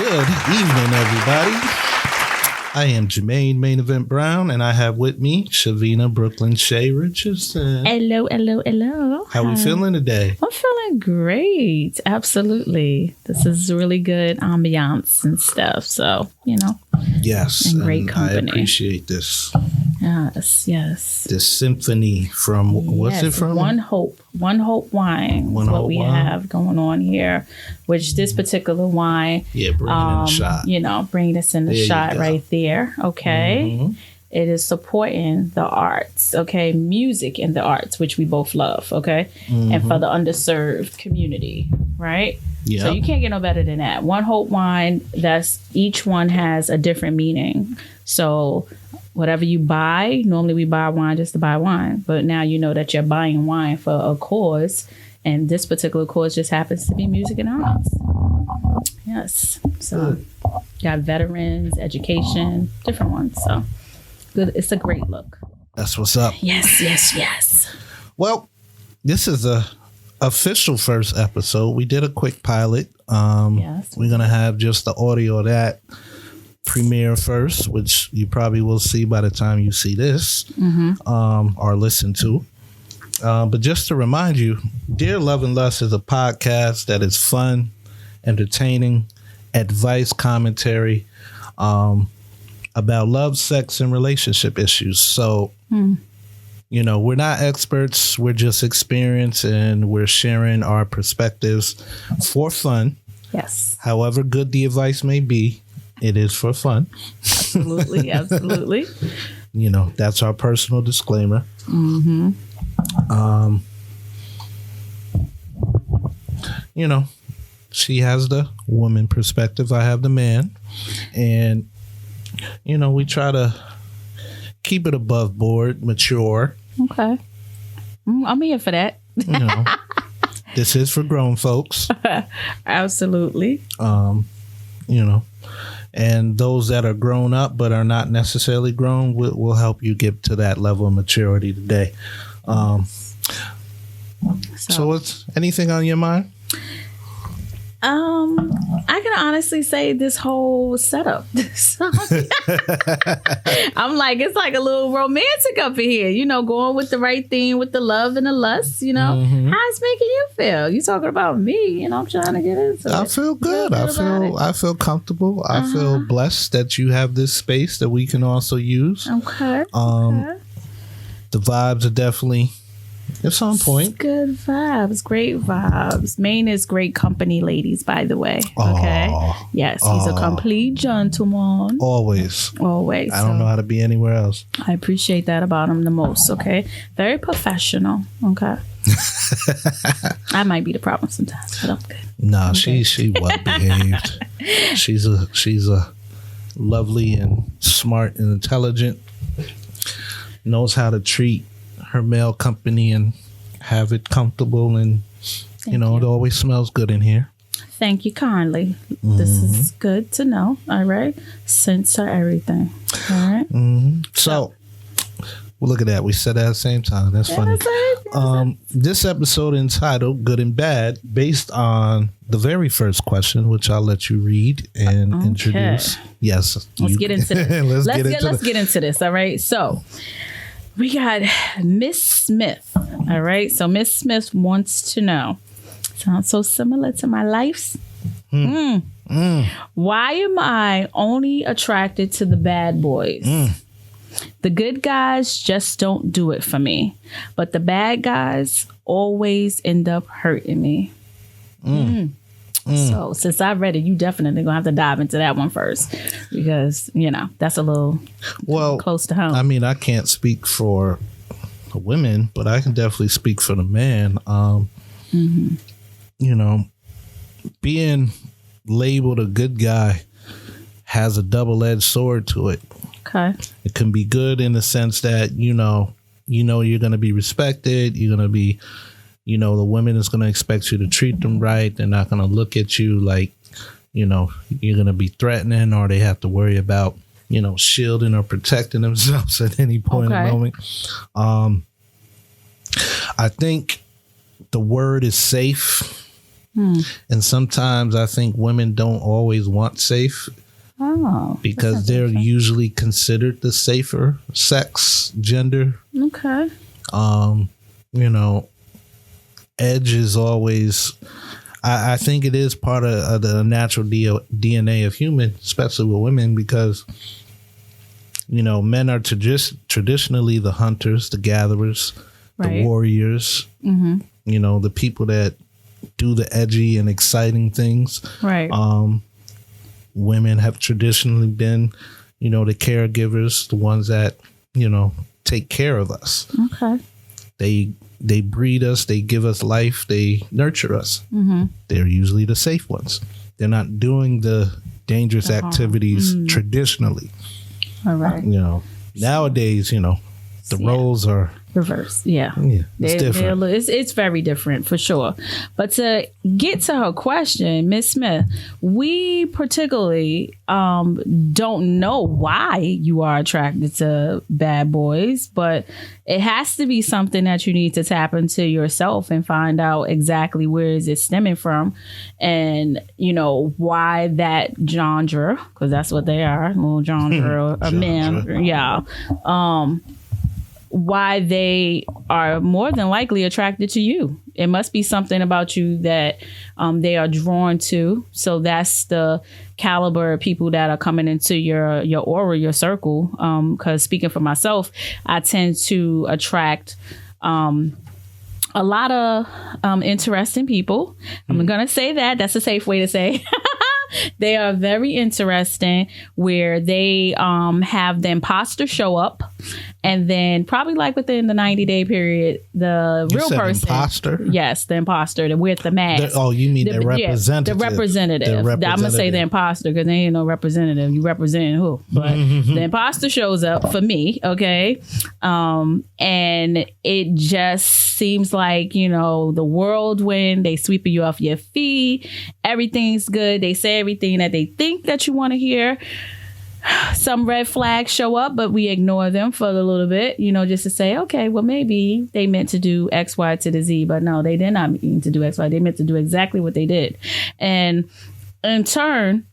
Good evening, everybody. I am Jumaine, Maine Event Brown, and I have with me Shavina, Bklyn Shay, Richardson. Hello. How we feeling today? I'm feeling great. Absolutely. This is really good ambiance and stuff. So, Yes, and great company. I appreciate this. Yes. This symphony from, what's it from? One Hope Wine is what we have going on here, which this particular wine, bringing in the shot. Bringing us in the shot right there. Okay. Mm-hmm. It is supporting the arts, okay? Music and the arts, which we both love, okay? Mm-hmm. And for the underserved community, right? Yeah. So you can't get no better than that. One Hope Wine, each one has a different meaning. So whatever you buy, normally we buy wine just to buy wine, but now you know that you're buying wine for a cause, and this particular cause just happens to be music and arts. Yes. So got veterans, education, different ones. So good. It's a great look. That's what's up. Yes. Well, this is a official first episode. We did a quick pilot. Yes. We're going to have just the audio of that premiere first, which you probably will see by the time you see this, or listen to. But just to remind you, Dear Love and Lust is a podcast that is fun, entertaining, advice, commentary about love, sex, and relationship issues. So, we're not experts. We're just experienced, and we're sharing our perspectives for fun. Yes. However good the advice may be, it is for fun. Absolutely. That's our personal disclaimer. Mm-hmm. She has the woman perspective. I have the man. And, we try to keep it above board, mature. Okay. I'm here for that. This is for grown folks. Absolutely. And those that are grown up but are not necessarily grown, will help you get to that level of maturity today. So what's anything on your mind? I can honestly say this whole setup. I'm like, it's like a little romantic up in here, going with the right thing with the love and the lust, How it's making you feel? You talking about me, I'm trying to get into it. I feel good. I feel comfortable. I feel blessed that you have this space that we can also use. Okay. The vibes are definitely, it's on point. Good vibes. Great vibes. Maine is great company, ladies, by the way. Okay. Yes, he's a complete gentleman. Always. I don't know how to be anywhere else. I appreciate that about him the most. Okay. Very professional. Okay. I might be the problem sometimes, but I'm good. No, she well behaved. She's a lovely and smart and intelligent. Knows how to treat her male company and have it comfortable, and it always smells good in here. Thank you kindly. This is good to know. All right. Censor everything. All right. So well, look at that. We said that at the same time. That's funny. This episode entitled Good and Bad, based on the very first question, which I'll let you read and introduce. Yes. Let's get into this. Let's get into this. All right. So we got Miss Smith. All right. So Miss Smith wants to know, sounds so similar to my life's. Why am I only attracted to the bad boys? The good guys just don't do it for me, but the bad guys always end up hurting me. So since I read it, you definitely gonna have to dive into that one first, because that's a little close to home. I mean, I can't speak for the women, but I can definitely speak for the man. Being labeled a good guy has a double-edged sword to it. Okay. It can be good in the sense that you're going to be respected. You're going to be, the women is going to expect you to treat them right. They're not going to look at you like, you're going to be threatening, or they have to worry about, shielding or protecting themselves at any point in the moment. I think the word is safe. And sometimes I think women don't always want safe because they're usually considered the safer sex, gender. Okay. You know, edge is always, I think it is part of the natural DNA of human, especially with women, because, you know, men are traditionally the hunters, the gatherers, the warriors, you know, the people that do the edgy and exciting things. Right. Women have traditionally been, you know, the caregivers, the ones that, you know, take care of us. Okay. They breed us, they give us life, they nurture us. They're usually the safe ones. They're not doing the dangerous activities traditionally. All right. You know, nowadays, you know, the roles are reverse. Yeah. It's different. It's very different for sure. But to get to her question, Miss Smith, we particularly don't know why you are attracted to bad boys, but it has to be something that you need to tap into yourself and find out exactly where is it stemming from, and you know why that genre, because that's what they are, little genre of men. Yeah. Why they are more than likely attracted to you. It must be something about you that they are drawn to. So that's the caliber of people that are coming into your aura, your circle. Because speaking for myself, I tend to attract a lot of interesting people. I'm going to say that. That's a safe way to say. They are very interesting, where they have the imposter show up, and then probably like within the 90-day period, the real person. Imposter? Yes, the imposter with the mask. You mean the representative? The representative. I'm gonna say the imposter because there ain't no representative. You represent who? But the imposter shows up for me, okay, and it just seems like, you know, the whirlwind. They sweeping you off your feet. Everything's good. They say everything that they think that you want to hear. Some red flags show up, but we ignore them for a little bit, you know, just to say, okay, well, maybe they meant to do X, Y to the Z, but no, they did not mean to do X, Y. They meant to do exactly what they did. And in turn,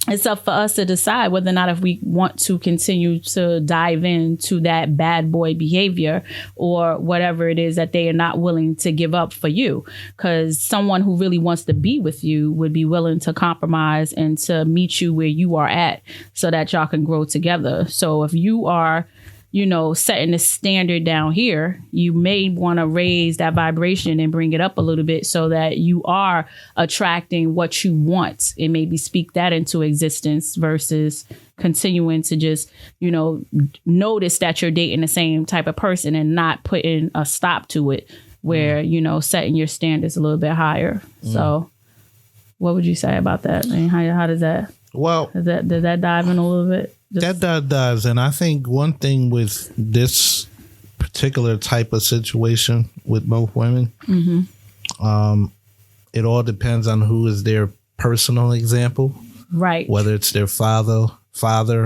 it's up for us to decide whether or not if we want to continue to dive into that bad boy behavior or whatever it is that they are not willing to give up for you. Because someone who really wants to be with you would be willing to compromise and to meet you where you are at so that y'all can grow together. So if you are, you know, setting the standard down here, you may want to raise that vibration and bring it up a little bit so that you are attracting what you want and maybe speak that into existence versus continuing to just, you know, notice that you're dating the same type of person and not putting a stop to it where, you know, setting your standards a little bit higher. So what would you say about that? I mean, how does that? Well, does that dive in a little bit? That does. And I think one thing with this particular type of situation with both women, it all depends on who is their personal example. Right. Whether it's their father,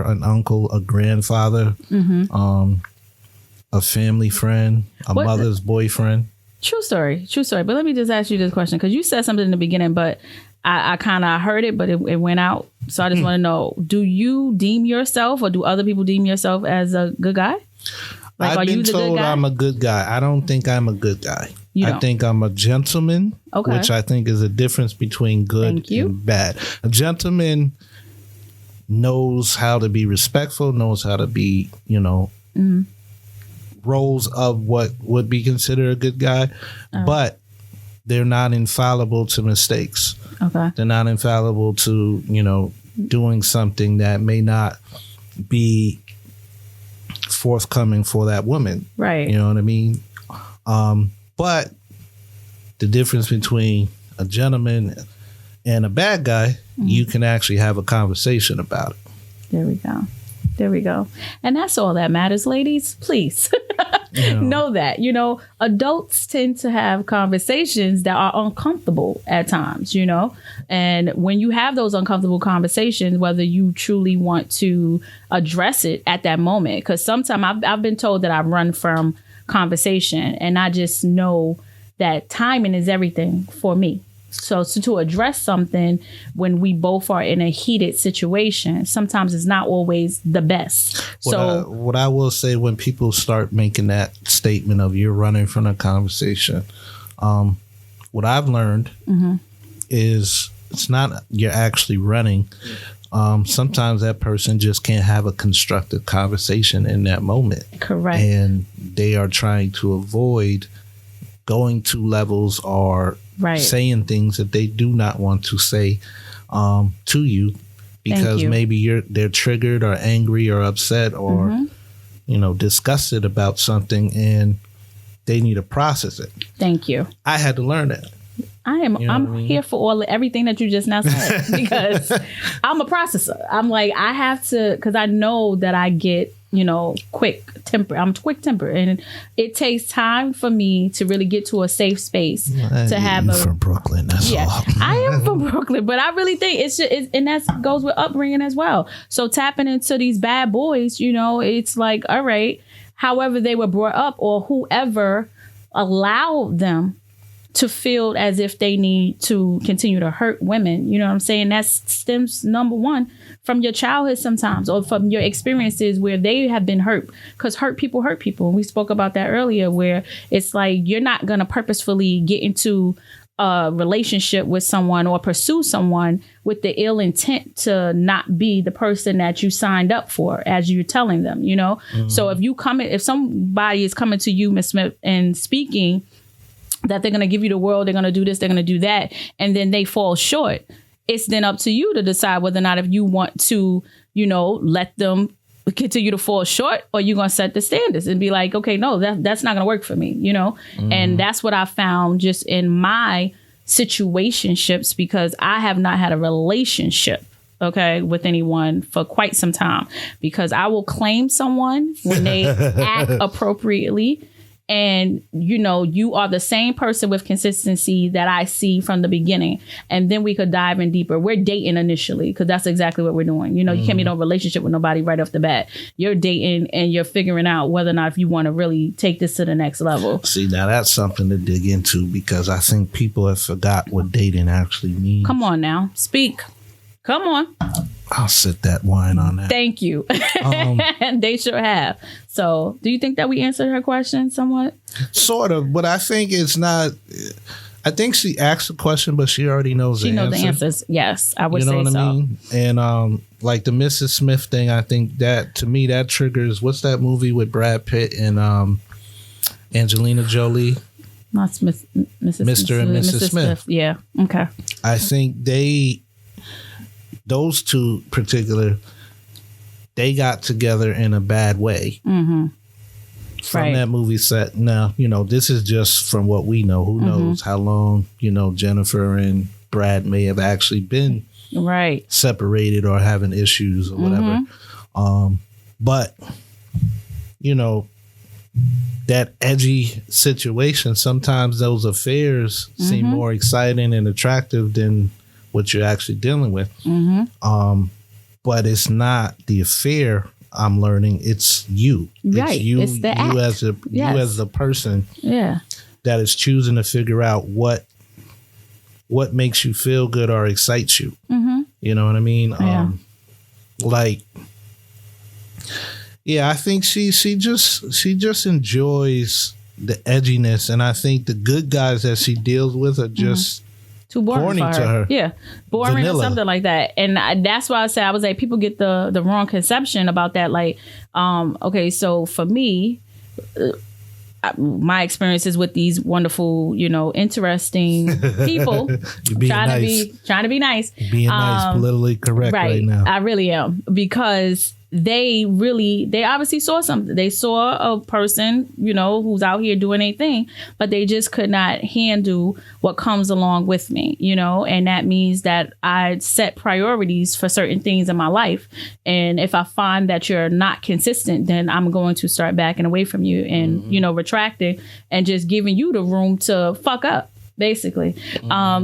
an uncle, a grandfather, a family friend, mother's boyfriend. True story. But let me just ask you this question, because you said something in the beginning, but I kind of heard it, but it went out. So I just want to know, do you deem yourself or do other people deem yourself as a good guy? Like, I've been told I'm a good guy. I don't think I'm a good guy. I think I'm a gentleman, which I think is a difference between good and bad. A gentleman knows how to be respectful, knows how to be, you know, roles of what would be considered a good guy, but they're not infallible to mistakes. Okay. They're not infallible to, you know, doing something that may not be forthcoming for that woman. Right. You know what I mean? But the difference between a gentleman and a bad guy, you can actually have a conversation about it. There we go. And that's all that matters, ladies. Please know that, you know, adults tend to have conversations that are uncomfortable at times, you know, and when you have those uncomfortable conversations, whether you truly want to address it at that moment, because sometimes I've been told that I run from conversation, and I just know that timing is everything for me. So to address something when we both are in a heated situation, sometimes it's not always the best. What I will say, when people start making that statement of you're running from a conversation, what I've learned is it's not you're actually running. Sometimes that person just can't have a constructive conversation in that moment. Correct. And they are trying to avoid going to levels or saying things that they do not want to say to you because maybe they're triggered or angry or upset or disgusted about something, and they need to process it. Thank you. I had to learn that. I'm here for everything that you just now said because I'm a processor. I'm like, I have to, because I know that I get, quick temper. I'm quick temper, and it takes time for me to really get to a safe space to have from Brooklyn. That's all. I am from Brooklyn, but I really think and that goes with upbringing as well. So tapping into these bad boys, it's like, all right, however they were brought up or whoever allowed them to feel as if they need to continue to hurt women. You know what I'm saying? That stems, number one, from your childhood sometimes, or from your experiences where they have been hurt. Because hurt people hurt people. And we spoke about that earlier, where it's like you're not going to purposefully get into a relationship with someone or pursue someone with the ill intent to not be the person that you signed up for, as you're telling them, So if somebody is coming to you, Ms. Smith, and speaking that they're going to give you the world, they're going to do this, they're going to do that, and then they fall short, it's then up to you to decide whether or not if you want to, let them continue to fall short, or you're going to set the standards and be like, okay, no, that's not going to work for me, And that's what I found just in my situationships, because I have not had a relationship with anyone for quite some time, because I will claim someone when they act appropriately. And, you are the same person with consistency that I see from the beginning. And then we could dive in deeper. We're dating initially, because that's exactly what we're doing. You can't be in a relationship with nobody right off the bat. You're dating and you're figuring out whether or not if you want to really take this to the next level. See, now that's something to dig into, because I think people have forgot what dating actually means. Come on now. Speak. Come on. I'll sit that wine on that. Thank you. And they sure have. So do you think that we answered her question somewhat? Sort of, but I think it's not. I think she asked the question, but she already knows the answer. She knows the answers. Yes, I would say so. You know what I mean? And like the Mrs. Smith thing, I think that, to me, that triggers, what's that movie with Brad Pitt and Angelina Jolie? Not Smith, Mr. and Mrs. Smith. Yeah, okay. I think those two particular, they got together in a bad way from that movie set. Now, this is just from what we know. Who knows how long, Jennifer and Brad may have actually been separated or having issues or whatever. But, that edgy situation, sometimes those affairs seem more exciting and attractive than what you're actually dealing with. But it's not the affair, I'm learning. It's you. Right. It's you, it's the you act. as the person that is choosing to figure out what makes you feel good or excites you. You know what I mean? I think she just enjoys the edginess, and I think the good guys that she deals with are just too boring for her. To her. Yeah, boring Vanilla. Or something like that. And that's why I was like, people get the wrong conception about that. Like, okay, so for me, my experiences with these wonderful, interesting people, trying to be nice, being nice, politically correct right now. I really am, because they obviously saw something. They saw a person, who's out here doing a thing, but they just could not handle what comes along with me, and that means that I set priorities for certain things in my life. And if I find that you're not consistent, then I'm going to start backing away from you and, retracting and just giving you the room to fuck up, basically.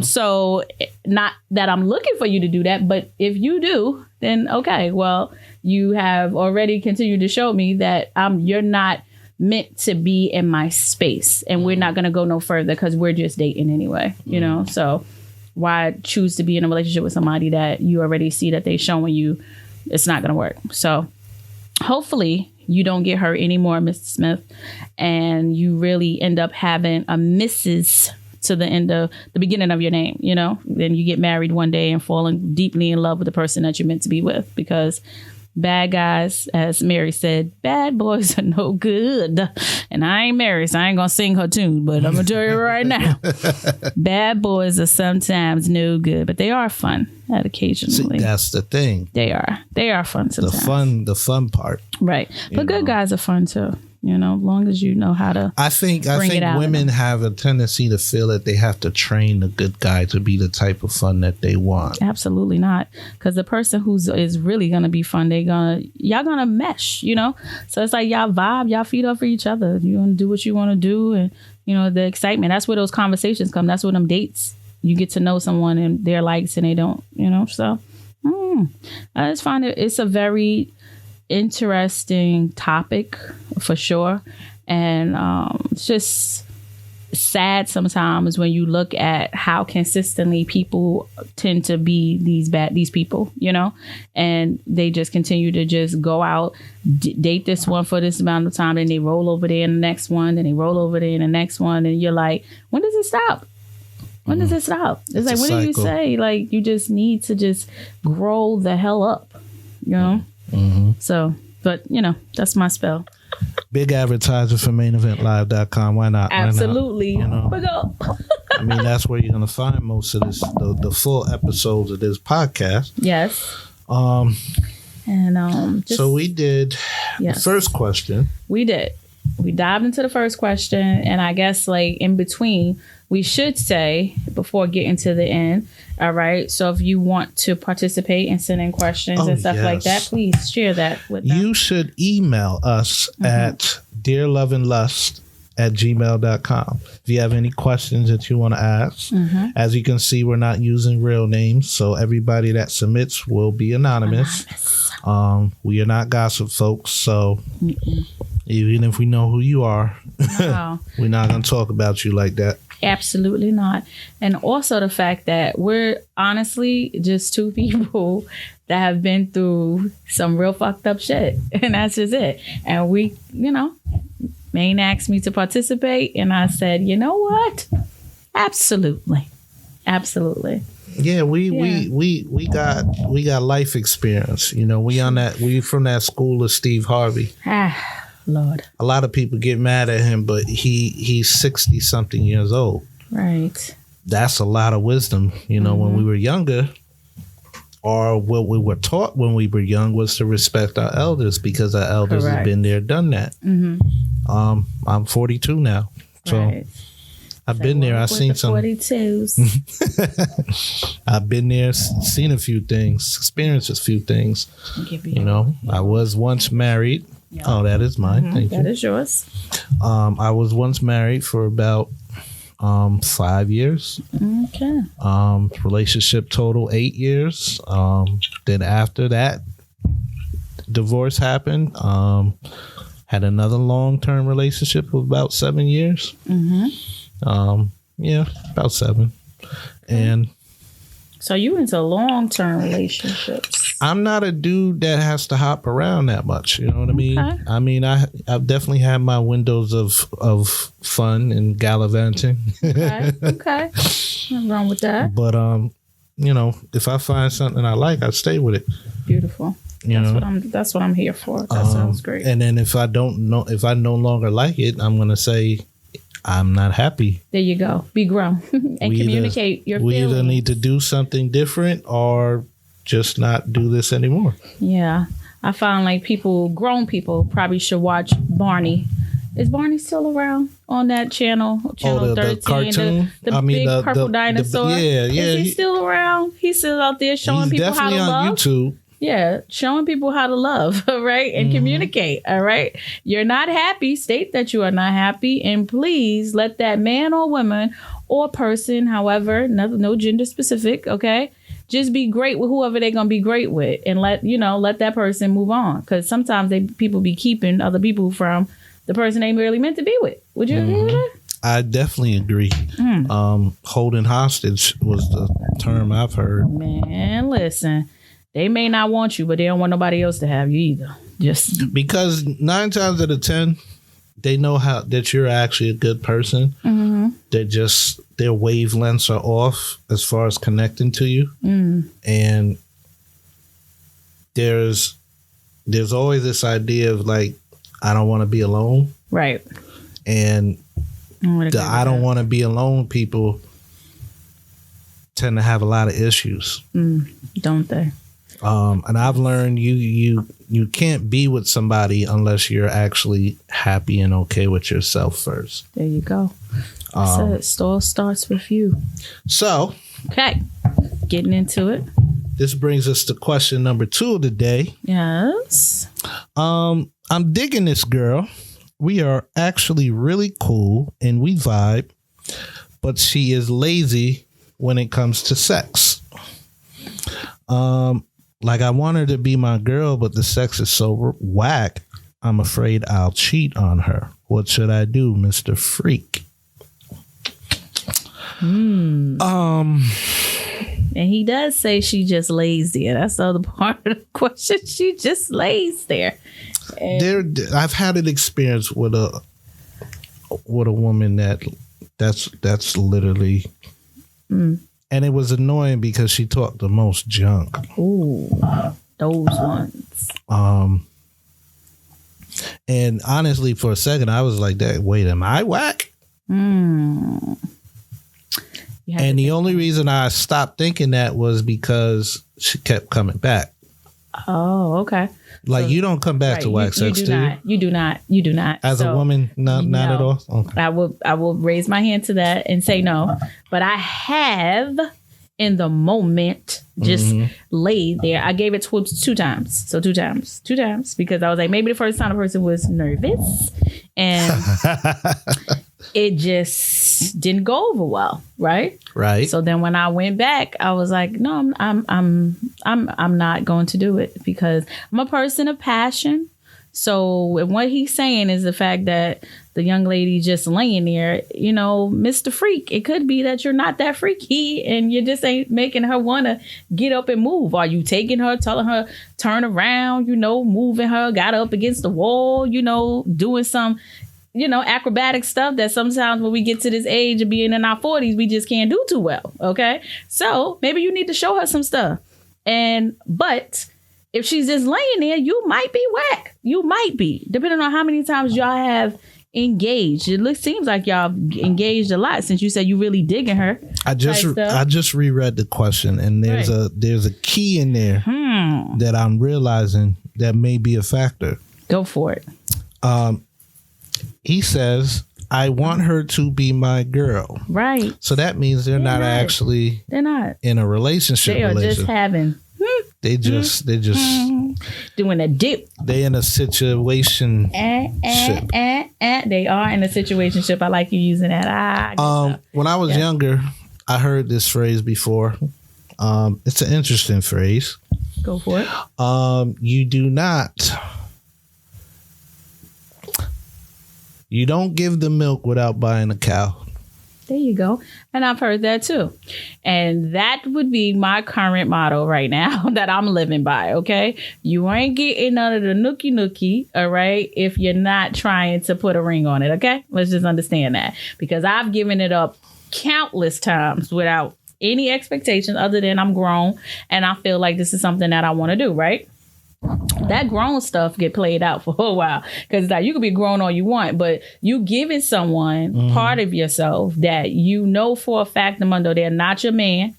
So not that I'm looking for you to do that, but if you do, then okay, well, you have already continued to show me that you're not meant to be in my space, and we're not going to go no further because we're just dating anyway, So why choose to be in a relationship with somebody that you already see that they showing you it's not going to work? So hopefully you don't get hurt anymore, Mr. Smith, and you really end up having a Mrs. to the end of the beginning of your name, you know? Then you get married one day and falling deeply in love with the person that you're meant to be with, because bad guys, as Mary said, bad boys are no good. And I ain't married, so I ain't gonna sing her tune, but I'm gonna tell you right now, bad boys are sometimes no good, but they are fun occasionally. See, that's the thing. They are fun sometimes. The fun part. Right. But good guys are fun too. You know, as long as you know how to. I think women have a tendency to feel that they have to train the good guy to be the type of fun that they want. Absolutely not, because the person is really gonna be fun, y'all gonna mesh. You know, so it's like y'all vibe, y'all feed off for each other. You want to do what you want to do, and you know the excitement. That's where those conversations come. That's where them dates. You get to know someone and their likes and they don't. You know, so I just find it's a very interesting topic for sure, and it's just sad sometimes when you look at how consistently people tend to be these people, you know, and they just continue to just go out, date this one for this amount of time, and they roll over there in the next one, and they roll over there in the next one, and you're like, when does it stop? When does it stop? It's like, what do you say? Like, you just need to just grow the hell up, you know? Mm-hmm. So, but you know, that's my spell. Big advertiser for MaineEventLive.com. Why not? Absolutely. Why not? You know? I mean, that's where you're going to find most of this, the full episodes of this podcast. Yes. So we did the first question. We did. We dived into the first question, and I guess like in between, we should say before getting to the end. All right. So if you want to participate and send in questions and stuff like that, please share that with them. You should email us at dearloveandlust@gmail.com. If you have any questions that you want to ask, as you can see, we're not using real names, so everybody that submits will be anonymous. We are not gossip folks, so even if we know who you are, we're not going to talk about you like that. Absolutely not. And also the fact that we're honestly just two people that have been through some real fucked up shit. And that's just it. And we, you know, Maine asked me to participate, and I said, you know what? Absolutely. Absolutely. Yeah, we got life experience. You know, we from that school of Steve Harvey. Lord. A lot of people get mad at him, but he's 60 something years old. Right. That's a lot of wisdom. You know, when we were younger, or what we were taught when we were young, was to respect our elders, because our elders have been there, done that. I'm 42 now, so I've been there. I've seen some 42s. I've been there, seen a few things, experienced a few things. You know, I was once married. Yep. Oh, that is mine. Thank you. That is yours. I was once married for about 5 years. Okay. Relationship total 8 years. Then after that, divorce happened. Had another long-term relationship of about 7 years. Yeah, about 7. And so you into long-term relationships? I'm not a dude that has to hop around that much. You know what I mean? I mean, I've definitely had my windows of fun and gallivanting. Okay. Nothing wrong with that. But you know, if I find something I like, I stay with it. Beautiful. That's what I'm here for. That sounds great. And then if I no longer like it, I'm gonna say I'm not happy. There you go. Be grown and communicate your feelings. We either need to do something different or just not do this anymore. Yeah. I find like grown people probably should watch Barney. Is Barney still around on that channel 13? The cartoon? Big purple dinosaur? Yeah. Is he still around? He's still out there showing people how to love? He's definitely on YouTube. Yeah, showing people how to love, right? And communicate, all right? You're not happy. State that you are not happy. And please let that man or woman or person, however, no gender specific, okay? Just be great with whoever they're going to be great with, and let that person move on. Because sometimes people be keeping other people from the person they really meant to be with. Would you agree with that? I definitely agree. Holding hostage was the term I've heard. Man, listen, they may not want you, but they don't want nobody else to have you either. Just because 9 times out of 10, they know that you're actually a good person. They're just, their wavelengths are off as far as connecting to you. And there's always this idea of like, I don't want to be alone. Right. And I don't want to be alone people tend to have a lot of issues. Don't they? And I've learned you can't be with somebody unless you're actually happy and okay with yourself first. There you go. So it all starts with you. So, okay, getting into it. This brings us to question number 2 of the day. Yes. I'm digging this girl. We are actually really cool and we vibe, but she is lazy when it comes to sex. Like I want her to be my girl, but the sex is so whack. I'm afraid I'll cheat on her. What should I do, Mr. Freak? And he does say she just lays there. That's the other part of the question. She just lays there. I've had an experience with a woman that's literally, and it was annoying because she talked the most junk. Ooh, those ones. And honestly, for a second, I was like, "That wait, am I whack?" And the only reason I stopped thinking that was because she kept coming back. Oh, okay. Like so, you don't come back to whack sex, do you? You do not. You do not. As a woman, not at all. Okay. I will raise my hand to that and say no. But I have, in the moment, just laid there. I gave it 2 times. So 2 times. 2 times. Because I was like, maybe the first time the person was nervous. And it just didn't go over well. Right? Right. So then when I went back, I was like, no, I'm not going to do it because I'm a person of passion. So what he's saying is the fact that the young lady just laying there, you know, Mr. Freak. It could be that you're not that freaky and you just ain't making her want to get up and move. Are you taking her, telling her, turn around, you know, moving her, got her up against the wall, you know, doing some, you know, acrobatic stuff that sometimes when we get to this age of being in our 40s, we just can't do too well. Okay. So maybe you need to show her some stuff. But if she's just laying there, you might be whack. You might be, depending on how many times y'all have engaged. It seems like y'all engaged a lot since you said you really digging her. I just reread the question and there's a key in there that I'm realizing that may be a factor. Go for it. He says, I want her to be my girl. Right. So that means they're not actually in a relationship. They are just having. They just doing a dip. They in a situation. They are in a situationship. I like you using that. When I was younger, I heard this phrase before. It's an interesting phrase. Go for it. You don't give the milk without buying a cow. There you go. And I've heard that too. And that would be my current motto right now that I'm living by. Okay. You ain't getting none of the nookie. All right. If you're not trying to put a ring on it. Okay. Let's just understand that because I've given it up countless times without any expectations other than I'm grown and I feel like this is something that I want to do. Right. That grown stuff get played out for a while because like you can be grown all you want, but you giving someone part of yourself that you know for a fact, they're not your man.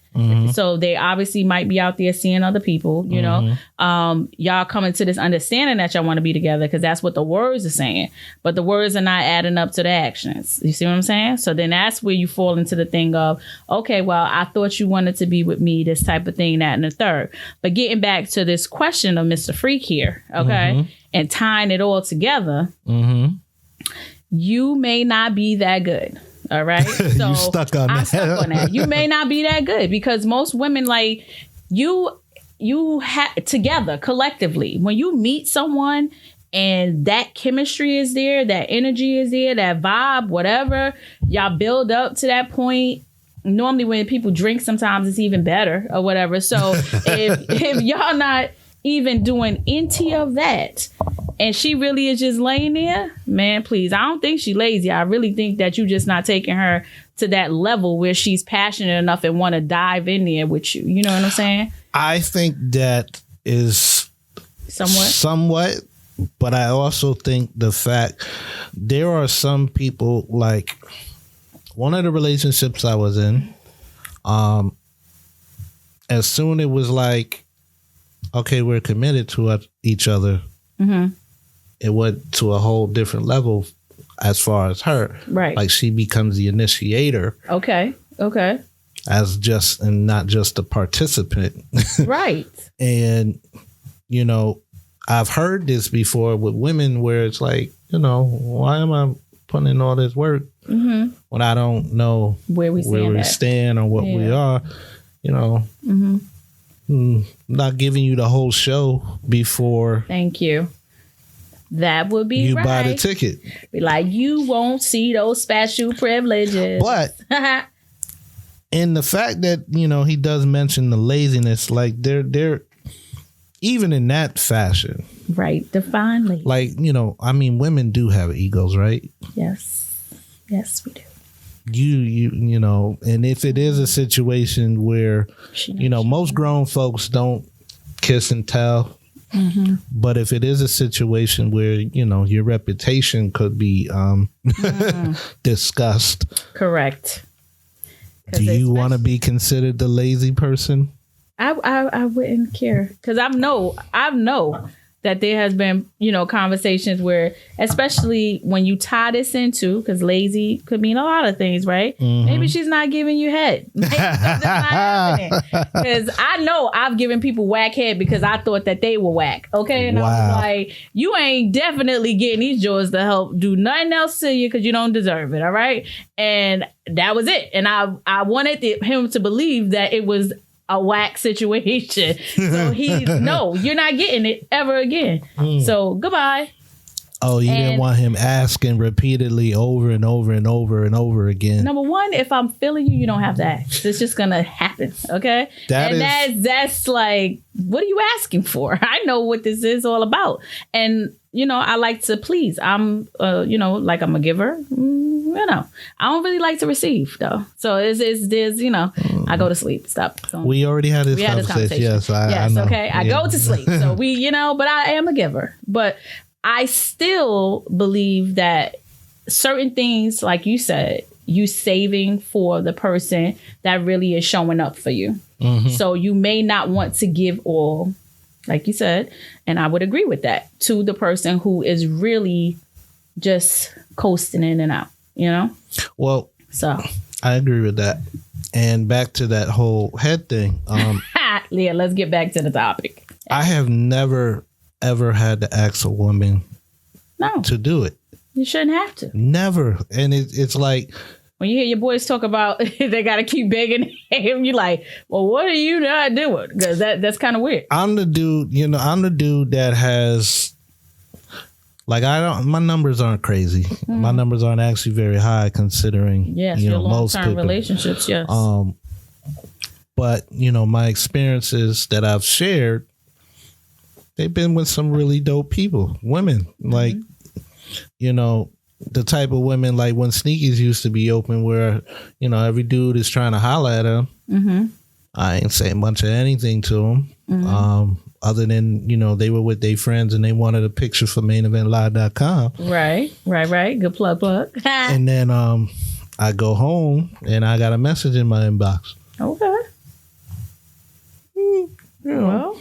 So they obviously might be out there seeing other people, you know, y'all coming to this understanding that y'all want to be together because that's what the words are saying. But the words are not adding up to the actions. You see what I'm saying? So then that's where you fall into the thing of, OK, well, I thought you wanted to be with me, this type of thing, that and the third. But getting back to this question of Mr. Freak here, OK, and tying it all together, you may not be that good. All right. So I'm stuck on that. You may not be that good because most women like you have together collectively when you meet someone and that chemistry is there, that energy is there, that vibe, whatever, y'all build up to that point. Normally when people drink, sometimes it's even better or whatever. So if y'all not even doing any of that, and she really is just laying there, man, please, I don't think she's lazy. I really think that you just not taking her to that level where she's passionate enough and want to dive in there with you. You know what I'm saying? I think that is somewhat, but I also think the fact there are some people, like one of the relationships I was in, as soon it was like, okay, we're committed to each other, it went to a whole different level as far as her. Right. Like she becomes the initiator. Okay. As just, and not just a participant. Right. And, you know, I've heard this before with women where it's like, you know, why am I putting in all this work when I don't know where we stand or what we are, you know, not giving you the whole show before. Thank you. That would be you buy the ticket. Be like, you won't see those special privileges. But in the fact that, you know, he does mention the laziness, like they're even in that fashion. Right. Define lazy. Like, you know, I mean, women do have egos, right? Yes. Yes, we do. You know, and if it is a situation where, you know, most grown folks don't kiss and tell. But if it is a situation where, you know, your reputation could be discussed. Correct. Do you want to be considered the lazy person? I wouldn't care, because I know that there has been, you know, conversations where, especially when you tie this into, because lazy could mean a lot of things, right? Maybe she's not giving you head. Maybe something's not happening. Because I know I've given people whack head because I thought that they were whack. Okay. And I was like, you ain't definitely getting these joys to help do nothing else to you because you don't deserve it. All right. And that was it. And I wanted him to believe that it was a whack situation. So no, you're not getting it ever again. So goodbye. Oh, you didn't want him asking repeatedly over and over and over and over again. Number one, if I'm feeling you, you don't have to ask. It's just gonna happen. Okay. That's like, what are you asking for? I know what this is all about. And you know, I like to please. I'm you know, like I'm a giver. You know, I don't really like to receive though. So there's, you know, I go to sleep. Stop. We already had this conversation. Yes, I know. Okay. I go to sleep. So you know, but I am a giver. But I still believe that certain things, like you said, you saving for the person that really is showing up for you. So you may not want to give all, like you said, and I would agree with that, to the person who is really just coasting in and out, you know? Well, so I agree with that. And back to that whole head thing. Leah, let's get back to the topic. I have never, ever had to ask a woman to do it. You shouldn't have to. Never. And it's like, when you hear your boys talk about they got to keep begging him, you're like, well, what are you not doing? Because that's kind of weird. I'm the dude, you know, that has, like, my numbers aren't crazy. My numbers aren't actually very high considering, you know, most people. Relationships, yes. But, you know, my experiences that I've shared, they've been with some really dope people, women, like, you know, the type of women, like when Sneakies used to be open where, you know, every dude is trying to holler at them. I ain't saying much of anything to them. Other than, you know, they were with their friends and they wanted a picture for MaineEventLive.com. Right. Good plug. And then I go home and I got a message in my inbox. Okay. You know.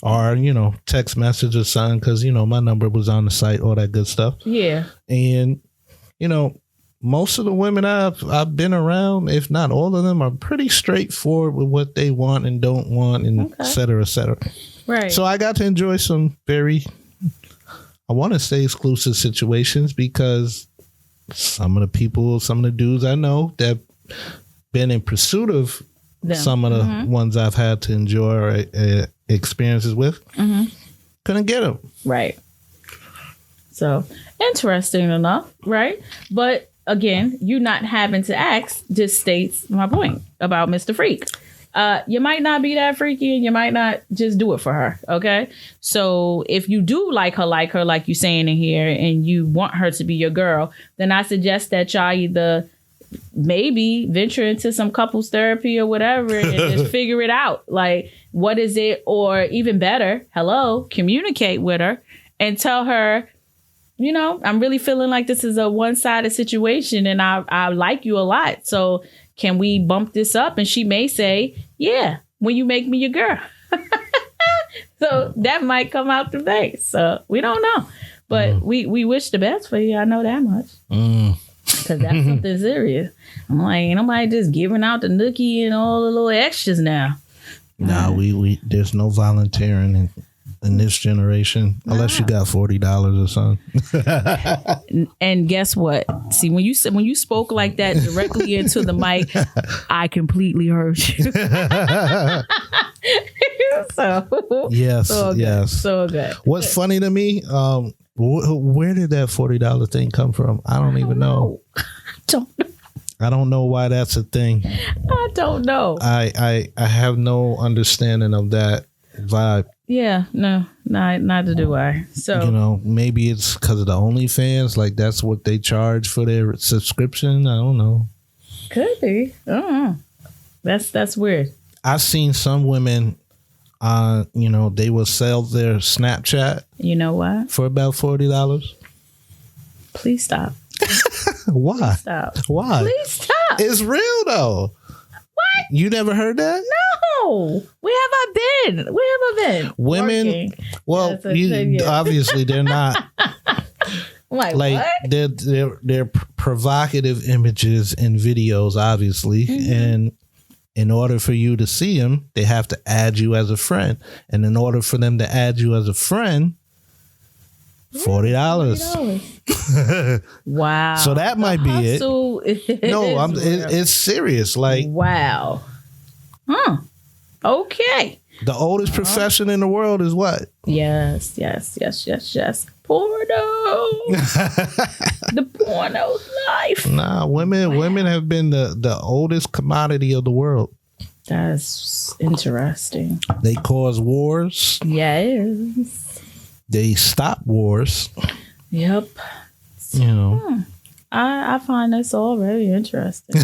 Or, you know, text message or something, because, you know, my number was on the site, all that good stuff. Yeah. And, you know, most of the women I've been around, if not all of them, are pretty straightforward with what they want and don't want, and et cetera, et cetera. Right. So I got to enjoy some very, I want to say exclusive situations, because some of the dudes I know that been in pursuit of some of the ones I've had to enjoy or experiences with, couldn't get them. Right. So interesting enough, right? But again, you not having to ask just states my point about Mr. Freak. You might not be that freaky and you might not just do it for her. Okay. So if you do like her, like you saying in here, and you want her to be your girl, then I suggest that y'all either maybe venture into some couples therapy or whatever and just figure it out. Like, what is it? Or even better, communicate with her and tell her, you know, I'm really feeling like this is a one-sided situation and I like you a lot. So can we bump this up? And she may say, yeah, when you make me your girl. So that might come out the face. So we don't know. But we wish the best for you. I know that much. Because that's something serious. I'm like, ain't nobody just giving out the nookie and all the little extras now. Nah, we there's no volunteering in this generation, unless you got $40 or something. And guess what? See, when you spoke like that directly into the mic, I completely heard you. So yes, yes, so good. What's funny to me? Where did that $40 thing come from? I don't even know. I don't know why that's a thing. I don't know. I have no understanding of that vibe. Yeah, no, neither do I. So, you know, maybe it's because of the OnlyFans. Like, that's what they charge for their subscription. I don't know. Could be. I don't know. That's weird. I've seen some women, you know, they will sell their Snapchat. You know what? For about $40. Please stop. Why? Please stop. Why? Please stop. It's real though. What? You never heard that? No. Where have I been? Women. Working. Well, obviously they're not. Like what? They're provocative images and videos, obviously, and in order for you to see them, they have to add you as a friend, and in order for them to add you as a friend, $40. Wow. So that might be it. No, it's serious. Like, wow. Okay. The oldest profession in the world is what? Yes. Porno. The porno's life. Nah, women have been the oldest commodity of the world. That's interesting. They cause wars. Yes. They stop wars. Yep. You know. I find this all very interesting.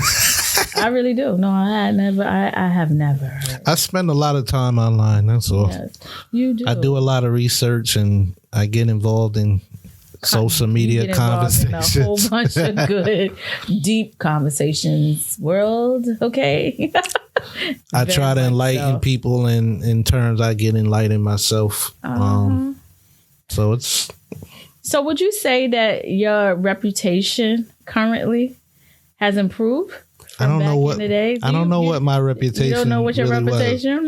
I really do. No, I have never heard. I spend a lot of time online. That's all. Yes, you do. I do a lot of research and I get involved in social media conversations. In a whole bunch of good, deep conversations. World, okay. I try to enlighten people, and in turns, I get enlightened myself. So would you say that your reputation currently has improved? I don't know what what my reputation. You don't know what your really reputation?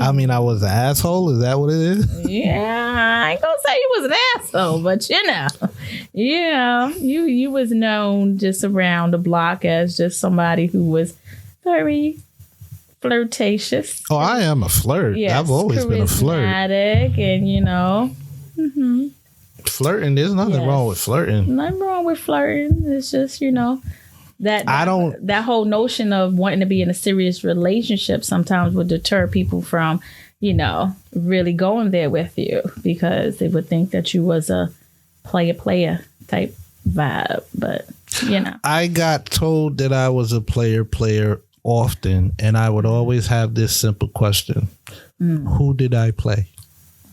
I mean, I was an asshole. Is that what it is? Yeah, I ain't gonna say you was an asshole, but you was known just around the block as just somebody who was very flirtatious. Oh, I am a flirt. Yes, I've always been a flirt. And flirting. There's nothing wrong with flirting. Nothing wrong with flirting. It's just that whole notion of wanting to be in a serious relationship sometimes would deter people from, really going there with you, because they would think that you was a player type vibe. But, I got told that I was a player often, and I would always have this simple question. Who did I play?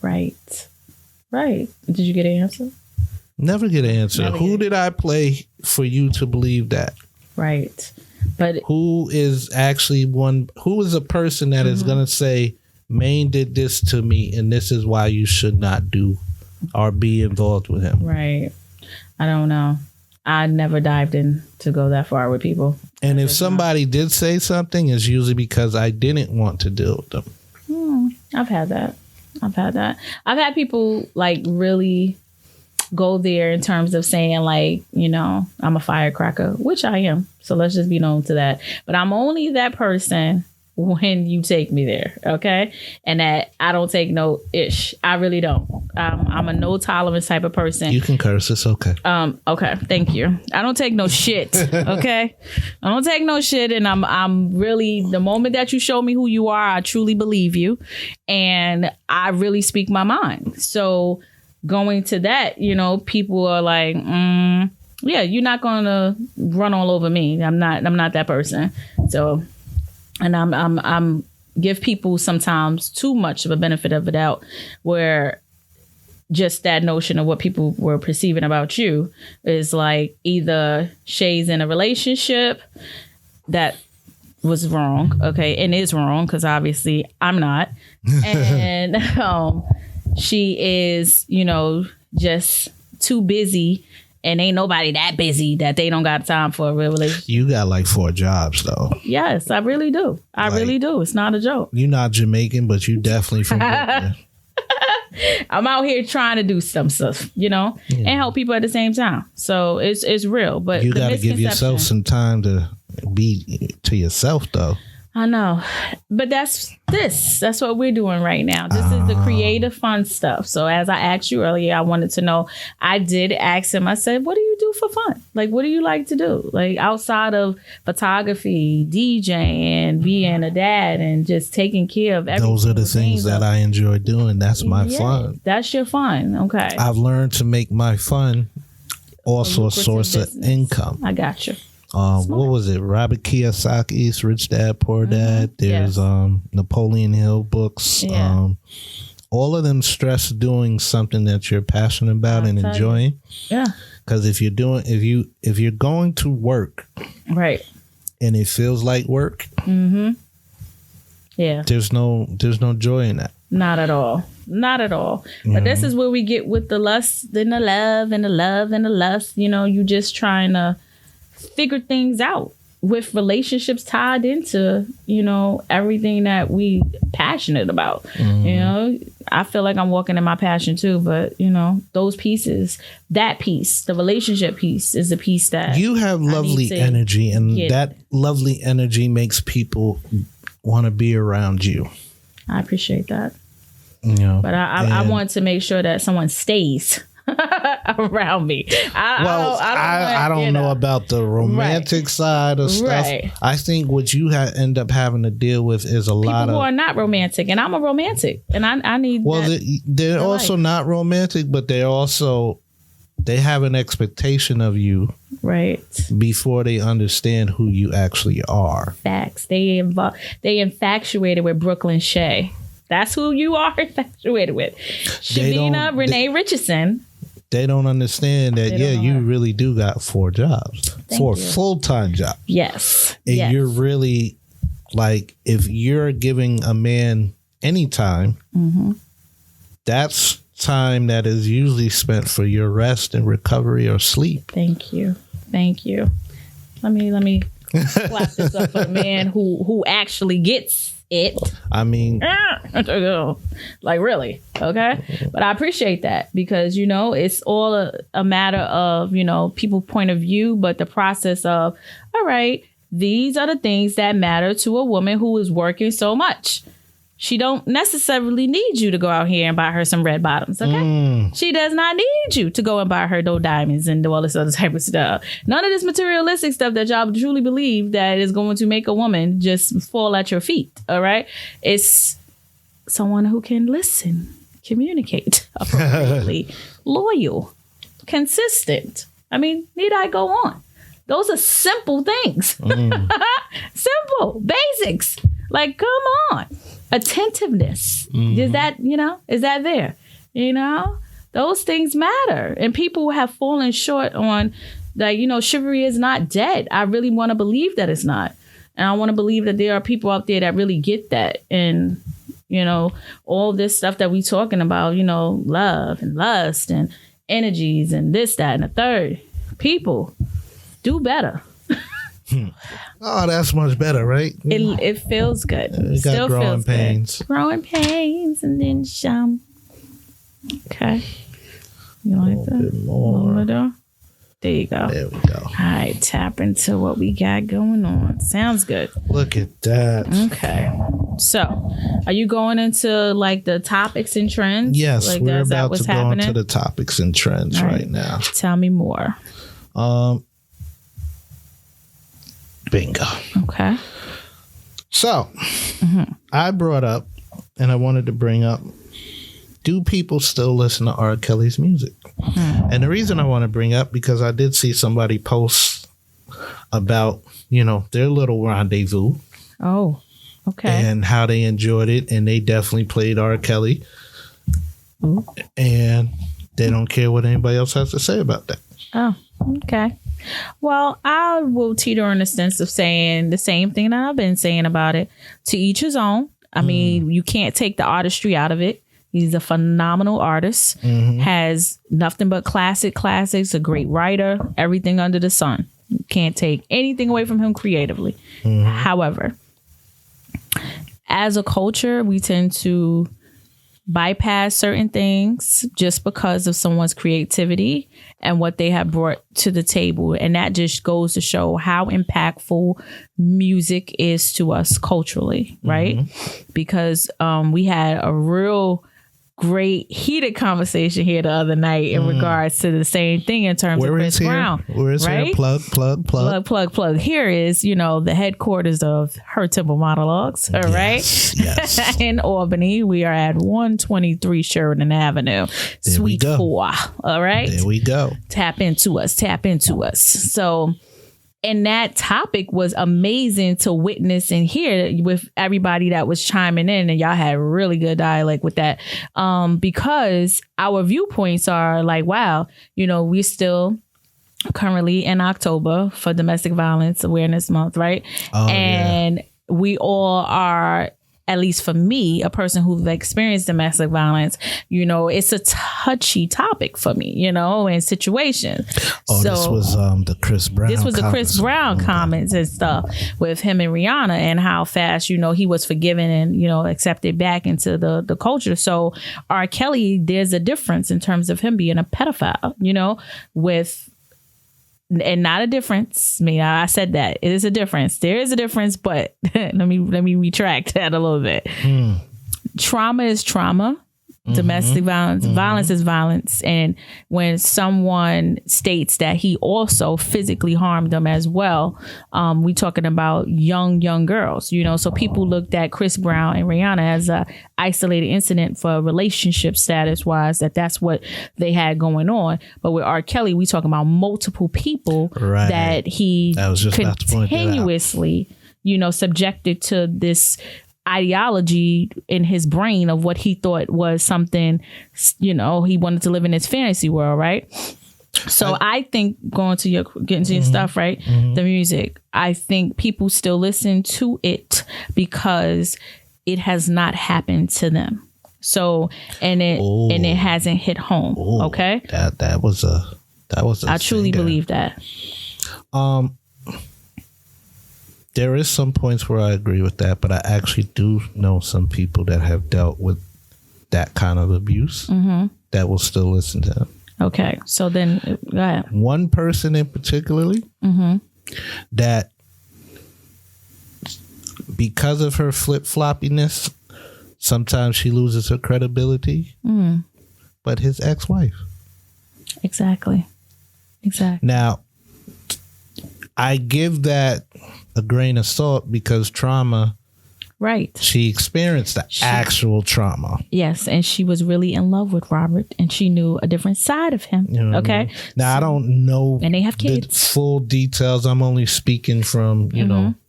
Right. Did you get an answer? Never get an answer. Who did I play for you to believe that? Right. But who is a person that is going to say, Maine did this to me and this is why you should not do or be involved with him? Right. I don't know. I never dived in to go that far with people. And if somebody did say something, it's usually because I didn't want to deal with them. I've had that. I've had people really go there in terms of saying I'm a firecracker, which I am. So let's just be known to that. But I'm only that person when you take me there, okay? And that I don't take no ish. I really don't. I'm a no tolerance type of person. You can curse. It's okay. Okay. Thank you. I don't take no shit. Okay. I don't take no shit. And I'm really, the moment that you show me who you are, I truly believe you. And I really speak my mind. So going to that, you know, people are like, yeah, you're not going to run all over me. I'm not that person. So, and I'm give people sometimes too much of a benefit of the doubt, where just that notion of what people were perceiving about you is like either Shay's in a relationship that was wrong, okay, and is wrong because obviously I'm not, and she is, you know, just too busy. And ain't nobody that busy that they don't got time for a real relationship. You got like 4 jobs though. Yes, I really do. I really do. It's not a joke. You're not Jamaican, but you definitely from Brooklyn. I'm out here trying to do some stuff, you know, and help people at the same time. So it's real. But you got to give yourself some time to be to yourself though. I know, but that's what we're doing right now. This is the creative fun stuff. So as I asked you earlier, I wanted to know, I did ask him, I said, what do you do for fun? Like, what do you like to do? Like outside of photography, DJing, being a dad and just taking care of everything. Those are the things that I enjoy doing. That's my fun. That's your fun. Okay. I've learned to make my fun also a source of income. I got you. What was it? Robert Kiyosaki's Rich Dad, Poor Dad. There's Napoleon Hill books. Yeah. All of them stress doing something that you're passionate about and enjoying. Yeah. Because if you're going to work, right, and it feels like work, yeah, there's no joy in that. Not at all. Not at all. But this is where we get with the lust and the love and the love and the lust. You know, you just trying to figure things out with relationships tied into, you know, everything that we passionate about. You know, I feel like I'm walking in my passion too, but you know, those pieces, that piece, the relationship piece is the piece that you have lovely energy, and that lovely energy makes people want to be around you. I appreciate that. You know, but I want to make sure that someone stays around me. I don't know about the romantic side of stuff. I think what you end up having to deal with is a lot of people who are not romantic, and I'm a romantic, and I need. Well, they're also not romantic, but they have an expectation of you, right? Before they understand who you actually are. Facts. They infatuated with Bklyn Shay. That's who you are infatuated with. Shavina, Renee Richardson. They don't understand that, you really do got 4 jobs. 4 full-time jobs. Yes. And you're really, like, if you're giving a man any time, that's time that is usually spent for your rest and recovery or sleep. Thank you. Let me clap this up for the man who actually gets it. I mean, like really, okay. But I appreciate that because you know it's all a matter of people's point of view, but the process of all right, these are the things that matter to a woman who is working so much. She don't necessarily need you to go out here and buy her some red bottoms, okay? She does not need you to go and buy her those diamonds and do all this other type of stuff. None of this materialistic stuff that y'all truly believe that is going to make a woman just fall at your feet, all right? It's someone who can listen, communicate appropriately, loyal, consistent. I mean, need I go on? Those are simple things. Simple, basics. Like, come on. Attentiveness. Is that there? Those things matter. And people have fallen short on chivalry is not dead. I really want to believe that it's not. And I want to believe that there are people out there that really get that. And, all this stuff that we talking about, love and lust and energies and this, that, and the third. People, do better. Oh, that's much better, right? It feels good. You got growing pains. Growing pains and then some. Okay. You like that? More. There you go. There we go. All right, tap into what we got going on. Sounds good. Look at that. Okay. So, are you going into like the topics and trends? Yes, like, we're about to go happening? into the topics and trends right now. Tell me more. Bingo. Okay. So, I brought up, and I wanted to bring up, do people still listen to R. Kelly's music? And the reason I want to bring up, because I did see somebody post about, their little rendezvous. Oh, okay. And how they enjoyed it. And they definitely played R. Kelly. Ooh. And they don't care what anybody else has to say about that. Oh, okay. Well, I will teeter in the sense of saying the same thing that I've been saying about it. To each his own. I mean, you can't take the artistry out of it. He's a phenomenal artist, has nothing but classics, a great writer, everything under the sun. You can't take anything away from him creatively. However, as a culture, we tend to bypass certain things just because of someone's creativity and what they have brought to the table. And that just goes to show how impactful music is to us culturally, right? Because we had a real great heated conversation here the other night in regards to the same thing in terms of Chris Brown. Where is right? here? Plug. Here is, the headquarters of Her Temple Monologues, all right? Yes. In Albany. We are at 123 Sheridan Avenue, Suite 4, all right? There we go. Tap into us. So, and that topic was amazing to witness and hear with everybody that was chiming in, and y'all had really good dialect with that. Because our viewpoints are like, wow, we're still currently in October for Domestic Violence Awareness Month, right? And we all are, at least for me, a person who's experienced domestic violence, it's a touchy topic for me, and situations. Oh, so, this was the Chris Brown. This was the Chris Brown comments and stuff with him and Rihanna, and how fast, he was forgiven and, accepted back into the culture. So R. Kelly, there's a difference in terms of him being a pedophile, and not a difference. I said that it is a difference. There is a difference, but let me retract that a little bit. Trauma is trauma. Domestic violence is violence. And when someone states that he also physically harmed them as well, we talking about young girls, so people looked at Chris Brown and Rihanna as a isolated incident for relationship status wise, that's what they had going on. But with R. Kelly, we talking about multiple people that he continuously, subjected to this ideology in his brain of what he thought was something, he wanted to live in his fantasy world, right? So I think getting to your stuff, right? The music, I think people still listen to it because it has not happened to them. So, and it hasn't hit home. Okay. That was a I truly believe that. There is some points where I agree with that, but I actually do know some people that have dealt with that kind of abuse that will still listen to him. Okay, so then go ahead. One person in particularly that, because of her flip-floppiness, sometimes she loses her credibility. But his ex-wife. Exactly. Now, I give that a grain of salt because trauma. Right. She experienced the actual trauma. Yes. And she was really in love with Robert, and she knew a different side of him. Okay. Now, I don't know. And they have kids. The full details. I'm only speaking from,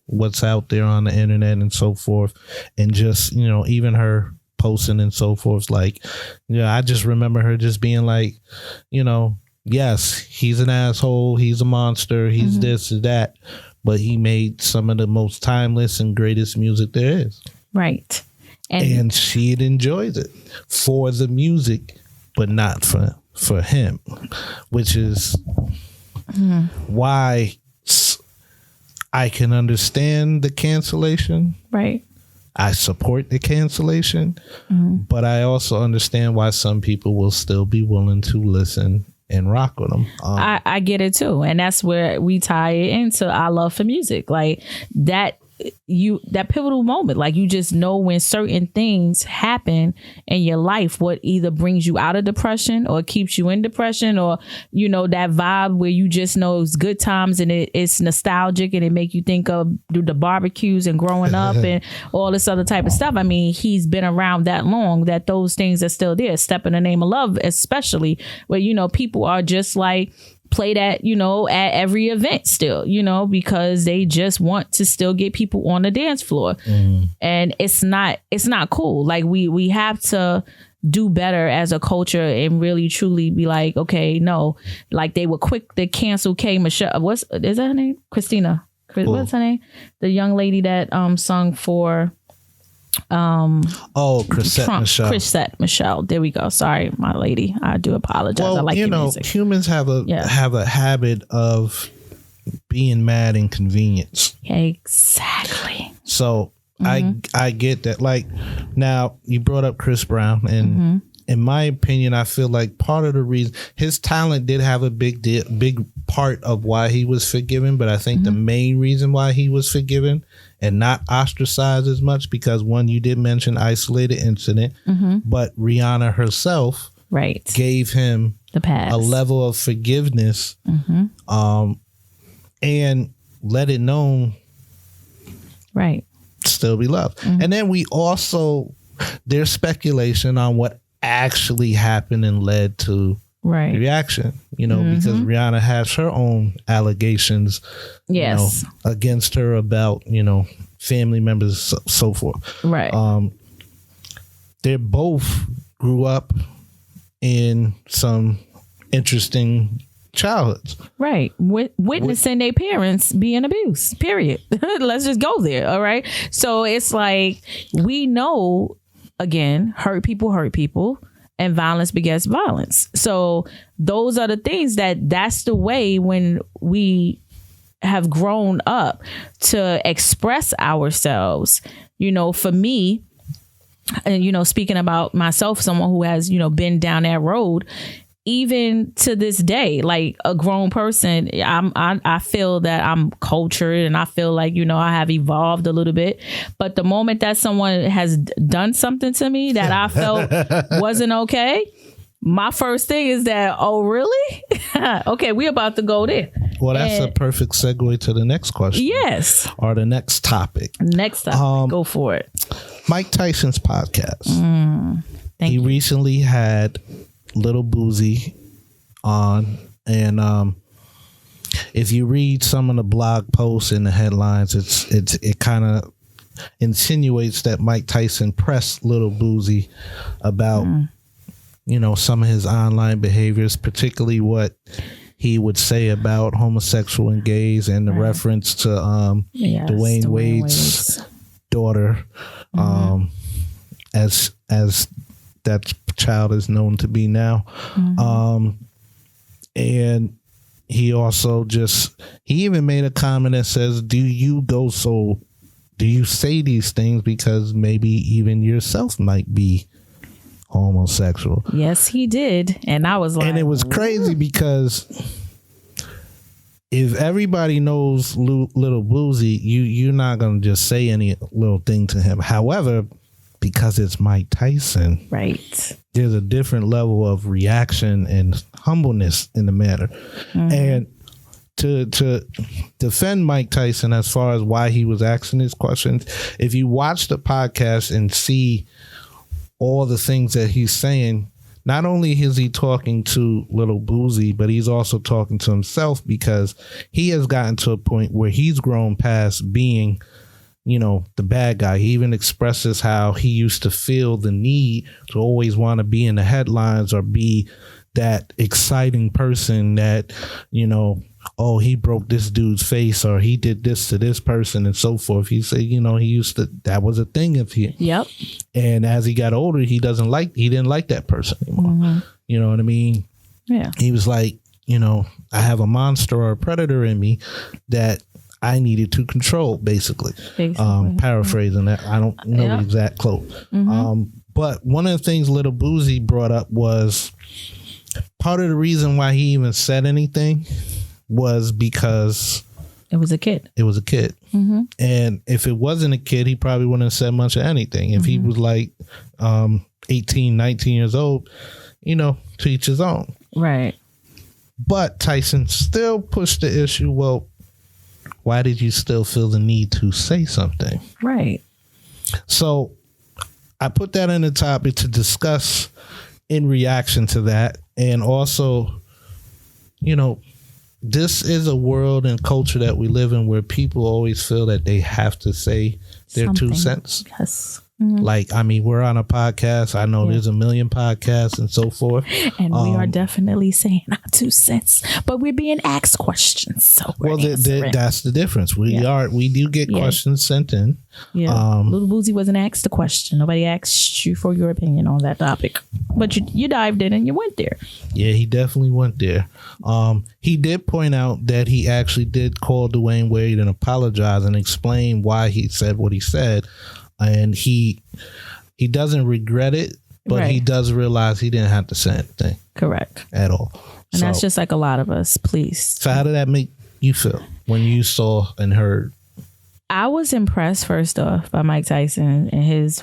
what's out there on the internet and so forth. And just, even her posting and so forth. Like, I just remember her just being like, yes, he's an asshole. He's a monster. He's this and that. But he made some of the most timeless and greatest music there is. Right. And she enjoys it for the music, but not for him, which is why I can understand the cancellation. Right. I support the cancellation, but I also understand why some people will still be willing to listen and rock with them. I get it too. And that's where we tie it into our love for music. Like that pivotal moment, like you just know when certain things happen in your life, what either brings you out of depression or keeps you in depression, or you know, that vibe where you just know it's good times and it's nostalgic and it make you think of the barbecues and growing up and all this other type of stuff. I mean, he's been around that long that those things are still there. Step in the Name of Love, especially where, you know, people are just like play that, you know, at every event still, you know, because they just want to still get people on the dance floor. And it's not cool. Like we have to do better as a culture and really truly be like, okay, no, like they were quick to cancel K Michelle. Is that her name? Christina. What's her name? The young lady that sung for Chrisette Michelle. There we go. Sorry, my lady. I do apologize. Well, I like you know, music. Humans have a habit of being mad in convenience. Exactly. So I get that. Like, now you brought up Chris Brown, and in my opinion, I feel like part of the reason his talent did have a big part of why he was forgiven, but I think the main reason why he was forgiven and not ostracized as much, because one, you did mention isolated incident, but Rihanna herself gave him the pass, a level of forgiveness, and let it known, still be loved. And then we also, there's speculation on what actually happened and led to the reaction, you know, because Rihanna has her own allegations, you know, against her about, you know, family members, so forth. They both grew up in some interesting childhoods. Witnessing their parents being abused, period. Let's just go there. All right. So it's like, we know, again, hurt people, and violence begets violence. So those are the things that's the way when we have grown up to express ourselves. You know, for me, and, you know, speaking about myself, someone who has, you know, been down that road, even to this day, like a grown person, I feel that I'm cultured and I feel like, you know, I have evolved a little bit. But the moment that someone has done something to me that I felt wasn't okay, my first thing is that, oh, really? Okay, we're about to go there. Well, that's a perfect segue to the next question. Yes. Or the next topic. Go for it. Mike Tyson's podcast. He recently had Little Boozy on, and if you read some of the blog posts and the headlines, it kind of insinuates that Mike Tyson pressed Little Boozy about you know, some of his online behaviors, particularly what he would say about homosexual and gays, and the reference to Dwayne Wade's daughter, as that child is known to be now. And he also he even made a comment that says, do you say these things because maybe even yourself might be homosexual? Yes, he did. And I was like, and it was crazy because if everybody knows Little Boozy, you're not going to just say any little thing to him. However, because it's Mike Tyson, there's a different level of reaction and humbleness in the matter. And to defend Mike Tyson as far as why he was asking these questions, if you watch the podcast and see all the things that he's saying, not only is he talking to Little Boozy, but he's also talking to himself, because he has gotten to a point where he's grown past being, you know, the bad guy. He even expresses how he used to feel the need to always want to be in the headlines or be that exciting person that, you know, oh, he broke this dude's face or he did this to this person and so forth. He said, you know, that was a thing of him. And as he got older, he didn't like that person anymore. You know what I mean? Yeah. He was like, you know, I have a monster or a predator in me that I needed to control, basically. Paraphrasing that. I don't know the exact quote. But one of the things Little Boozy brought up was part of the reason why he even said anything was because it was a kid. Mm-hmm. And if it wasn't a kid, he probably wouldn't have said much of anything. If he was like 18, 19 years old, to each his own. Right. But Tyson still pushed the issue. Well, why did you still feel the need to say something? Right. So I put that in the topic to discuss in reaction to that. And also, this is a world and culture that we live in where people always feel that they have to say their something. 2 cents. Yes. Like, we're on a podcast. I know there's a million podcasts and so forth. And we are definitely saying our 2 cents, but we're being asked questions. So that's the difference. We do get questions sent in. Yeah. Little Boozy wasn't asked a question. Nobody asked you for your opinion on that topic, but you dived in and you went there. Yeah, he definitely went there. He did point out that he actually did call Dwayne Wade and apologize and explain why he said what he said. And he doesn't regret it, but he does realize he didn't have to say anything. Correct. At all. And that's just like a lot of us, please. So how did that make you feel when you saw and heard? I was impressed, first off, by Mike Tyson and his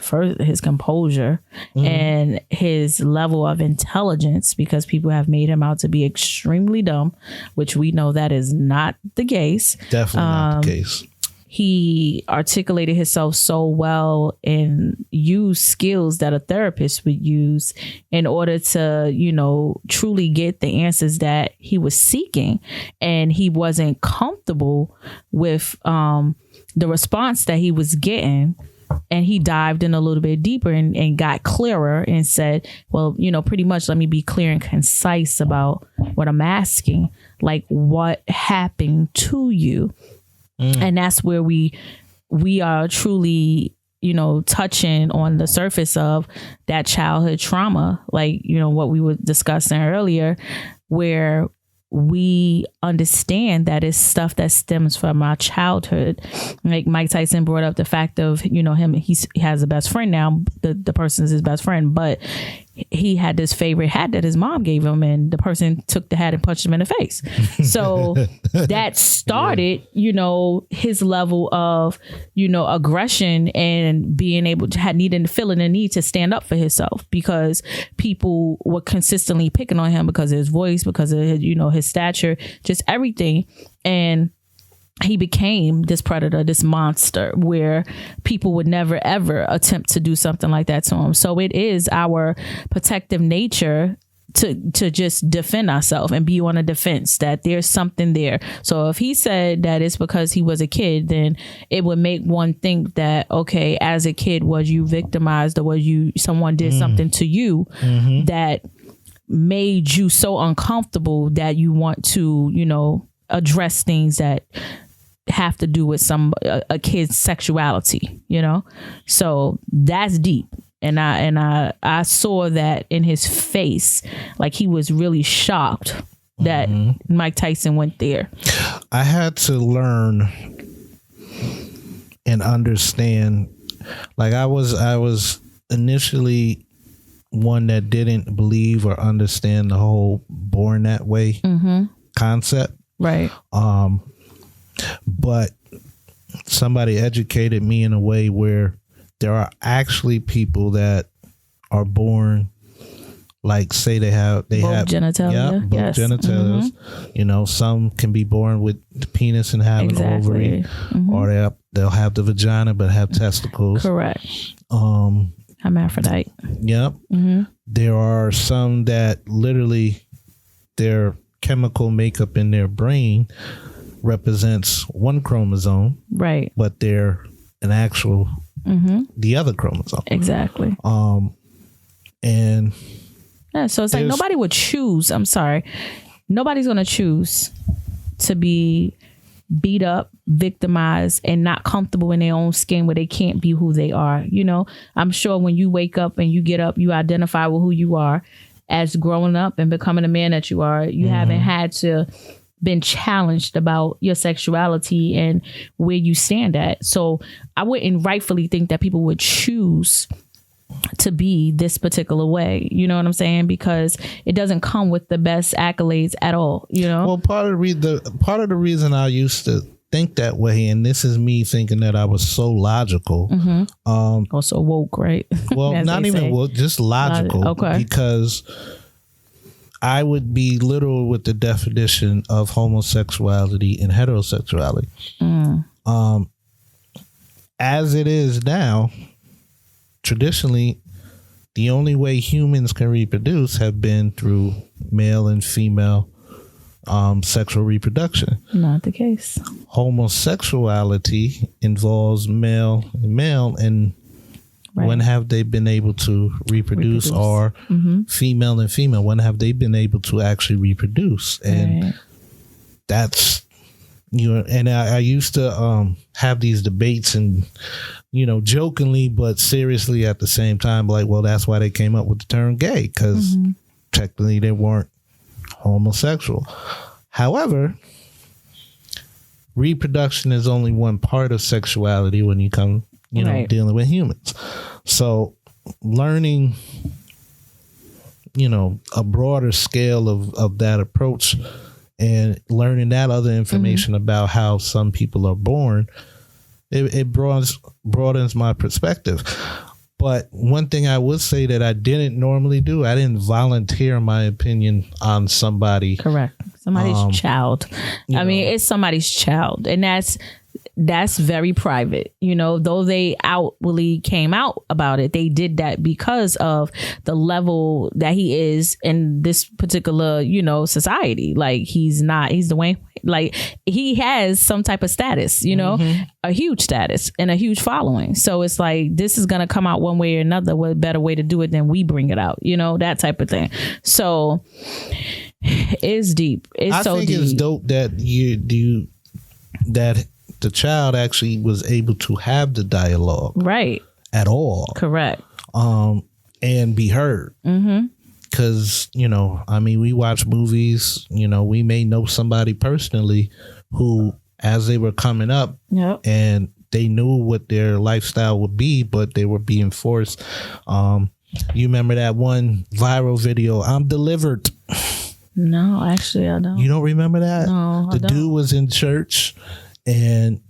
composure and his level of intelligence, because people have made him out to be extremely dumb, which we know that is not the case. Definitely not the case. He articulated himself so well and used skills that a therapist would use in order to, truly get the answers that he was seeking. And he wasn't comfortable with the response that he was getting. And he dived in a little bit deeper and got clearer and said, well, pretty much let me be clear and concise about what I'm asking. Like, what happened to you? And that's where we are truly, touching on the surface of that childhood trauma, like, what we were discussing earlier, where we understand that it's stuff that stems from our childhood. Like Mike Tyson brought up the fact of, him, he has a best friend now, the person's his best friend, but he had this favorite hat that his mom gave him, and the person took the hat and punched him in the face. So that started, his level of, aggression and being able to feeling the need to stand up for himself, because people were consistently picking on him because of his voice, because of his, his stature, just everything. And he became this predator, this monster, where people would never, ever attempt to do something like that to him. So it is our protective nature to just defend ourselves and be on a defense, that there's something there. So if he said that it's because he was a kid, then it would make one think that, okay, as a kid, was you victimized, or someone did something to you that made you so uncomfortable that you want to, address things that have to do with a kid's sexuality, so that's deep. And I saw that in his face, like he was really shocked that Mike Tyson went there. I had to learn and understand, like I was initially one that didn't believe or understand the whole born that way concept. Right. But somebody educated me in a way where there are actually people that are born, like say they have genitalia. Yeah, both genitalias. Some can be born with the penis and have an ovary, or they'll have the vagina but have testicles. Correct. Hermaphrodite. Yep. There are some that literally their chemical makeup in their brain represents one chromosome, right? But they're an actual the other chromosome. Exactly. And so it's like nobody would choose. I'm sorry, nobody's gonna choose to be beat up, victimized, and not comfortable in their own skin where they can't be who they are. I'm sure when you wake up and you get up, you identify with who you are. As growing up and becoming a man that you are, you haven't had to been challenged about your sexuality and where you stand at. So I wouldn't rightfully think that people would choose to be this particular way. You know what I'm saying? Because it doesn't come with the best accolades at all. You know. Well, part of the reason I used to think that way, and this is me thinking that I was so logical. Also woke, right? Well, not even woke, just logical. Okay. Because I would be literal with the definition of homosexuality and heterosexuality. As it is now, traditionally, the only way humans can reproduce have been through male and female sexual reproduction. Not the case. Homosexuality involves male and male, and when have they been able to reproduce? Or female and female, when have they been able to actually reproduce? And that's, and I used to have these debates, and jokingly but seriously at the same time, like, well, that's why they came up with the term gay, because technically they weren't homosexual. However, reproduction is only one part of sexuality when you come dealing with humans. So learning a broader scale of that approach, and learning that other information about how some people are born, it broadens my perspective. But one thing I would say that I didn't normally do, I didn't volunteer my opinion on somebody. Correct. Somebody's child. I mean, it's somebody's child. And that's very private. Though they outwardly came out about it, they did that because of the level that he is in this particular, society. Like, he's Dwayne. Like, he has some type of status, a huge status and a huge following. So it's like, this is going to come out one way or another. What better way to do it than we bring it out, that type of thing. So it's deep. I think it's dope that that the child actually was able to have the dialogue at all. Correct. And be heard. Because, we watch movies, we may know somebody personally who, as they were coming up, and they knew what their lifestyle would be, but they were being forced. You remember that one viral video, "I'm delivered"? No, actually, I don't. You don't remember that? No, the dude was in church, and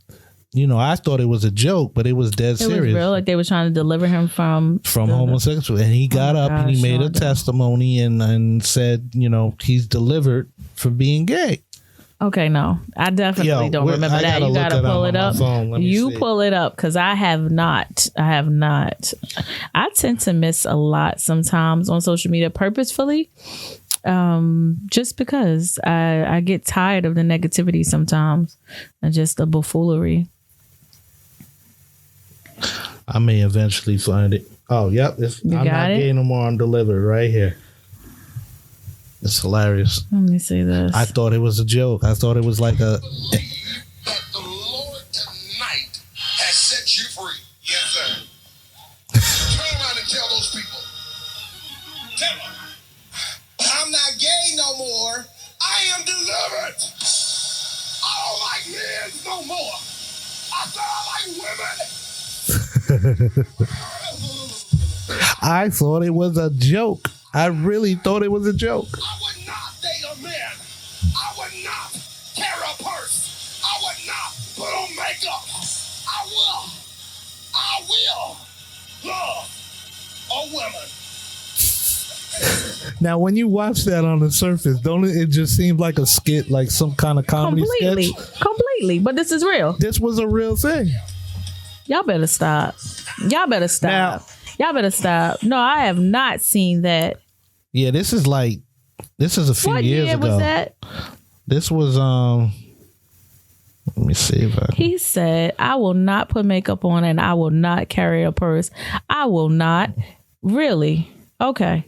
I thought it was a joke, but it was dead serious. It was real, like they were trying to deliver him from homosexual. And he got up and he made a testimony and said, he's delivered from being gay. Okay, no, I definitely don't remember that. You gotta pull it up. Pull it up, because I have not. I tend to miss a lot sometimes on social media purposefully. Just because I get tired of the negativity sometimes and just the buffoonery. I may eventually find it. Oh, yep. I'm not gay no more. I'm delivered right here. It's hilarious. Let me see this. I thought it was a joke. I thought it was like a... That the Lord tonight has set you free. Yes, sir. Turn around and tell those people. Tell them. I'm not gay no more. I am delivered. I don't like men no more. I said I like women. I thought it was a joke. I really thought it was a joke. I would not date a man. I would not carry a purse. I would not put on makeup. I will love a woman. Now, when you watch that on the surface, don't it just seem like a skit, like some kind of comedy sketch? Completely. But this is real. This was a real thing. Y'all better stop. Now, y'all better stop. No, I have not seen that. Yeah, this is a few years ago. What year was that? This was let me see if I can. He said, "I will not put makeup on and I will not carry a purse. I will not." Really? Okay.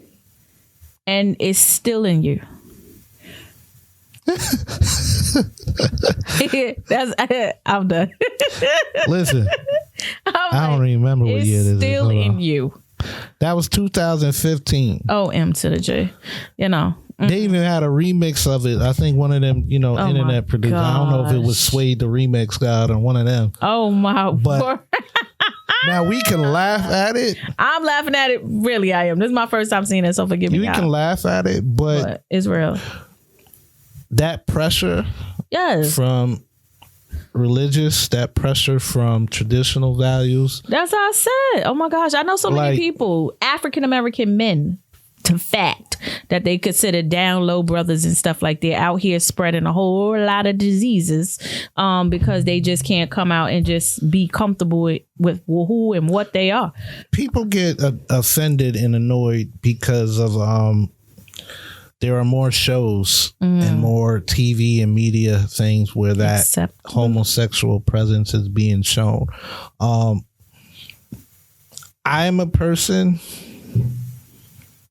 And it's still in you. I'm done. Listen, I don't remember what year this is. It's still in you. That was 2015. Oh, M to the J. They even had a remix of it. I think one of them, internet producers. I don't know if it was Suede the remix god or one of them. Oh my! But Now we can laugh at it. I'm laughing at it. Really, I am. This is my first time seeing it, so forgive me. We can laugh at it, but it's real. That pressure from religious, that pressure from traditional values. That's how I said. Oh my gosh. I know so many people, African American men, to fact, that they consider down low brothers and stuff like that out here spreading a whole lot of diseases because they just can't come out and just be comfortable with who and what they are. People get offended and annoyed because of there are more shows and more TV and media things where that homosexual presence is being shown. I'm a person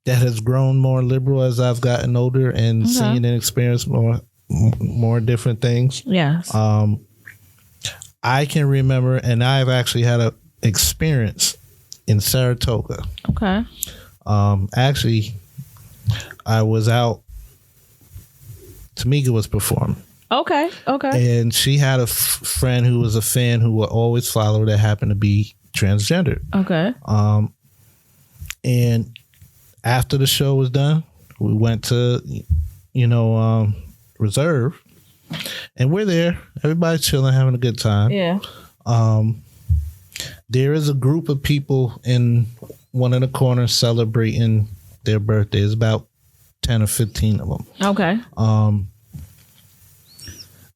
that has grown more liberal as I've gotten older and seen and experienced more different things. Yes. I can remember, and I've actually had an experience in Saratoga. Okay. Actually, I was out. Tamika was performing. Okay. And she had a friend who was a fan who would always follow her that happened to be transgender. Okay. And after the show was done, we went to, Reserve, and we're there. Everybody's chilling, having a good time. Yeah. There is a group of people in one of the corners celebrating their birthdays, about 10 or 15 of them. Okay.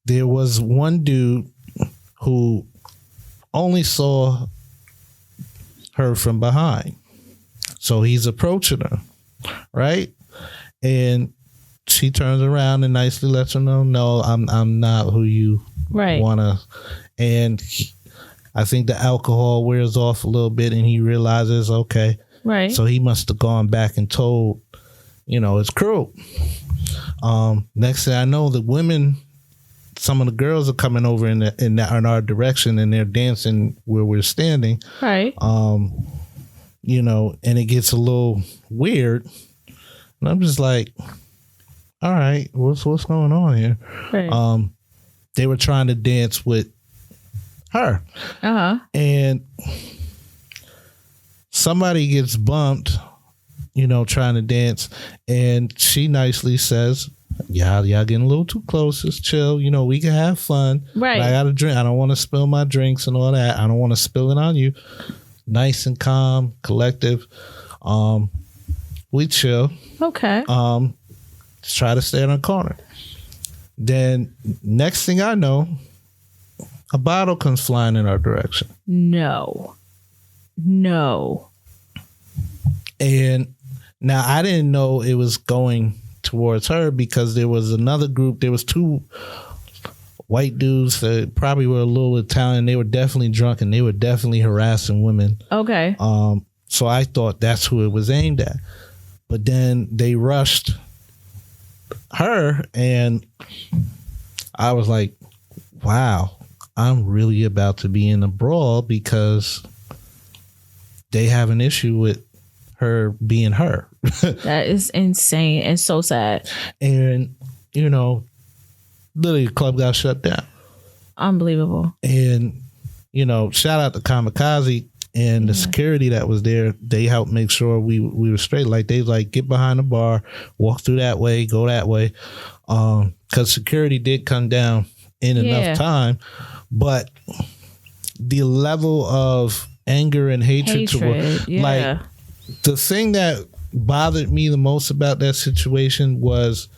There was one dude who only saw her from behind. So he's approaching her, right? And she turns around and nicely lets her know, no, I'm not who you want to. And I think the alcohol wears off a little bit and he realizes, okay. Right. So he must have gone back and told, his crew. Next thing I know, the women, some of the girls are coming over in our direction and they're dancing where we're standing. Right. And it gets a little weird. And I'm just like, all right, what's going on here? Right. They were trying to dance with her. Uh-huh. And somebody gets bumped, trying to dance. And she nicely says, y'all getting a little too close. Just chill. We can have fun. Right. But I got to drink. I don't want to spill my drinks and all that. I don't want to spill it on you. Nice and calm, collective. We chill. Okay. Try to stay in a corner. Then next thing I know, a bottle comes flying in our direction. No. And now I didn't know it was going towards her because there was another group. There was two white dudes that probably were a little Italian. They were definitely drunk and they were definitely harassing women. Okay. So I thought that's who it was aimed at. But then they rushed her and I was like, wow, I'm really about to be in a brawl because they have an issue with her being her. That is insane and so sad. And, literally the club got shut down. Unbelievable. And, shout out to Kamikaze and the security that was there. They helped make sure we were straight. Like they get behind the bar, walk through that way, go that way. Because security did come down in enough time. But the level of anger and hatred. Like the thing that bothered me the most about that situation was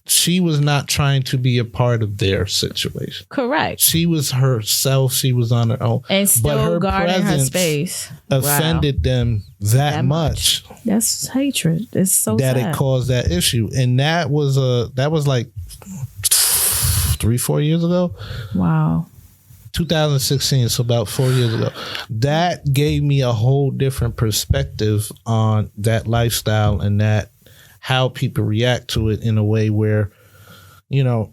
she was not trying to be a part of their situation. Correct. She was herself. She was on her own. And still but her guarding her space. Offended them that much. That's hatred. It's so that sad. It caused that issue. And that was like 3-4 years ago. Wow. 2016, so about 4 years ago. That gave me a whole different perspective on that lifestyle and that how people react to it in a way where, I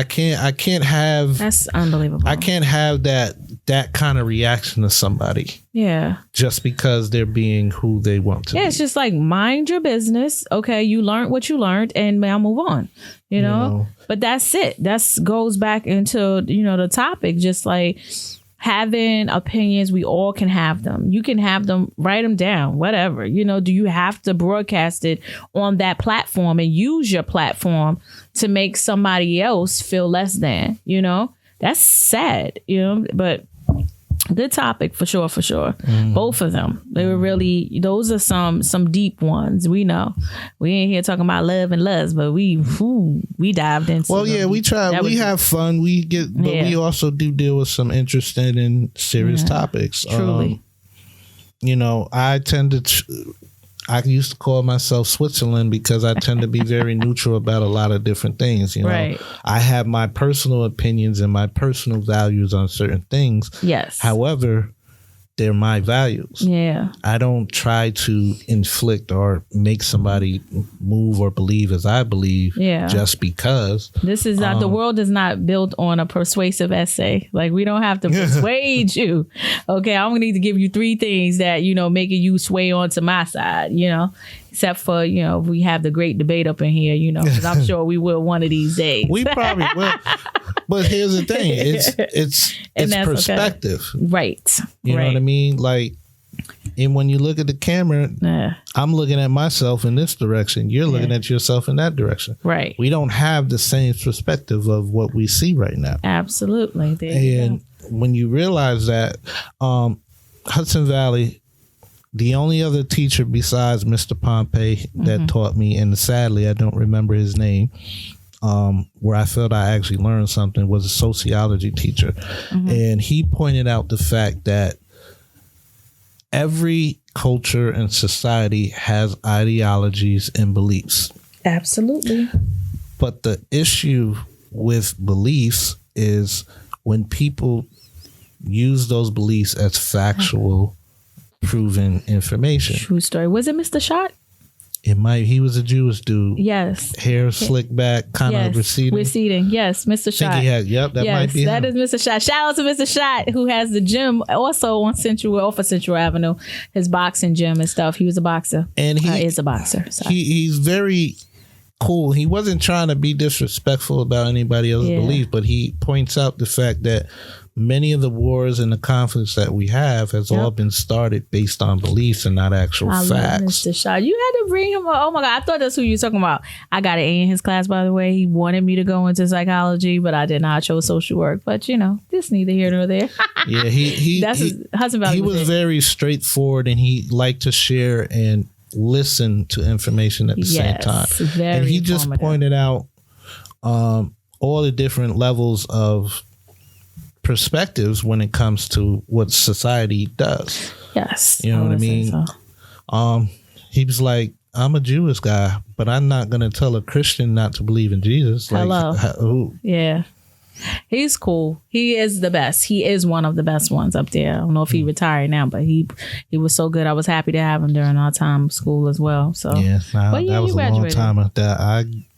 can't have. That's unbelievable. I can't have that kind of reaction to somebody. Yeah. Just because they're being who they want to be. Yeah, it's just like mind your business. Okay, you learned what you learned, and now move on. You know? But that's it. That goes back into the topic. Just like having opinions, we all can have them. You can have them, write them down, whatever. You know, do you have to broadcast it on that platform and use your platform to make somebody else feel less than? You know, that's sad, you know, but good topic for sure. Both of them, they were really, those are some deep ones. We know we ain't here talking about love and lust, but we dived into. Well, yeah, we try. We have fun. We get, but we also do deal with some interesting and serious topics. Truly, you know, I used to call myself Switzerland because I tend to be very neutral about a lot of different things. You know, right. I have my personal opinions and my personal values on certain things. Yes. However, they're my values. Yeah. I don't try to inflict or make somebody move or believe as I believe just because. This is not, the world is not built on a persuasive essay. Like, we don't have to persuade you. Okay, I'm going to need to give you 3 things that, you know, making you sway onto my side, you know. Except for, you know, we have the great debate up in here, you know, because I'm sure we will one of these days. We probably will. But here's the thing. It's perspective. Okay. Right. You know what I mean? Like, and when you look at the camera, I'm looking at myself in this direction. You're looking at yourself in that direction. Right. We don't have the same perspective of what we see right now. Absolutely. And when you realize that, Hudson Valley, the only other teacher besides Mr. Pompey that taught me, and sadly I don't remember his name, where I felt I actually learned something, was a sociology teacher. And he pointed out the fact that every culture and society has ideologies and beliefs. Absolutely. But the issue with beliefs is when people use those beliefs as factual proven information. True story. Was it Mr. Shot? He was a Jewish dude. Yes. Hair slicked back, kind of receding. Receding. Yes, Mr. Shot. Might be that him. is Mr. Shot. Shout out to Mr. Shot, who has the gym also on off of Central Avenue, his boxing gym and stuff. He was a boxer. And he is a boxer. So. He's very cool. He wasn't trying to be disrespectful about anybody else's belief, but he points out the fact that many of the wars and the conflicts that we have has all been started based on beliefs and not actual facts. Love Mr. Shaw. You had to bring him up. Oh my God. I thought that's who you were talking about. I got an A in his class, by the way. He wanted me to go into psychology, but I did not. I chose social work. But, you know, this neither here nor there. Hudson Valley. He was very straightforward, and he liked to share and listen to information at the same time. And he just pointed out all the different levels of perspectives when it comes to what society does. Yes. You know what I mean? So. He was like, I'm a Jewish guy, but I'm not going to tell a Christian not to believe in Jesus. Hello. Yeah. He's cool. He is the best. He is one of the best ones up there. I don't know if he retired now, but he was so good. I was happy to have him during our time of school as well. So that was a long time.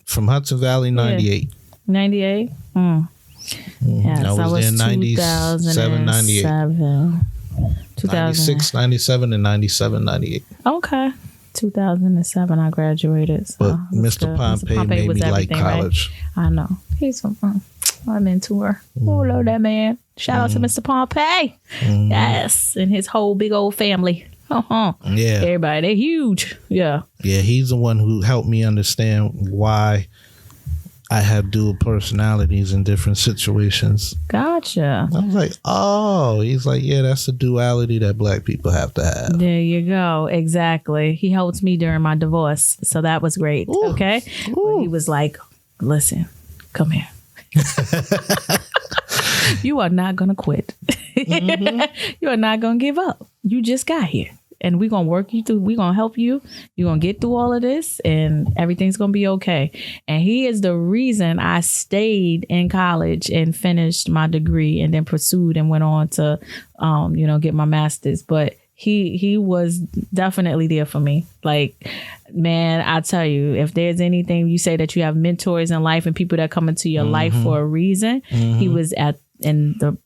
From Hudson Valley, 98. 98? Yes, I was there 97, 98. 96, 97, and 97, 98. Okay. 2007, I graduated. So but Mr. Pompey made me like college. Right? I know. He's I'm into her. Oh, love that man. Shout out to Mr. Pompey. Yes. And his whole big old family. Yeah. Everybody. They're huge. Yeah. Yeah. He's the one who helped me understand why I have dual personalities in different situations. Gotcha. I was like, oh, he's like, yeah, that's the duality that black people have to have. There you go. Exactly. He helped me during my divorce. So that was great. Ooh. Okay. He was like, listen, come here. You are not going to quit. You are not going to give up. You just got here. And we're going to work you through. We're going to help you. You're going to get through all of this and everything's going to be okay. And he is the reason I stayed in college and finished my degree and then pursued and went on to, get my master's. But he was definitely there for me. Like, man, I tell you, if there's anything, you say that you have mentors in life and people that come into your life for a reason, he was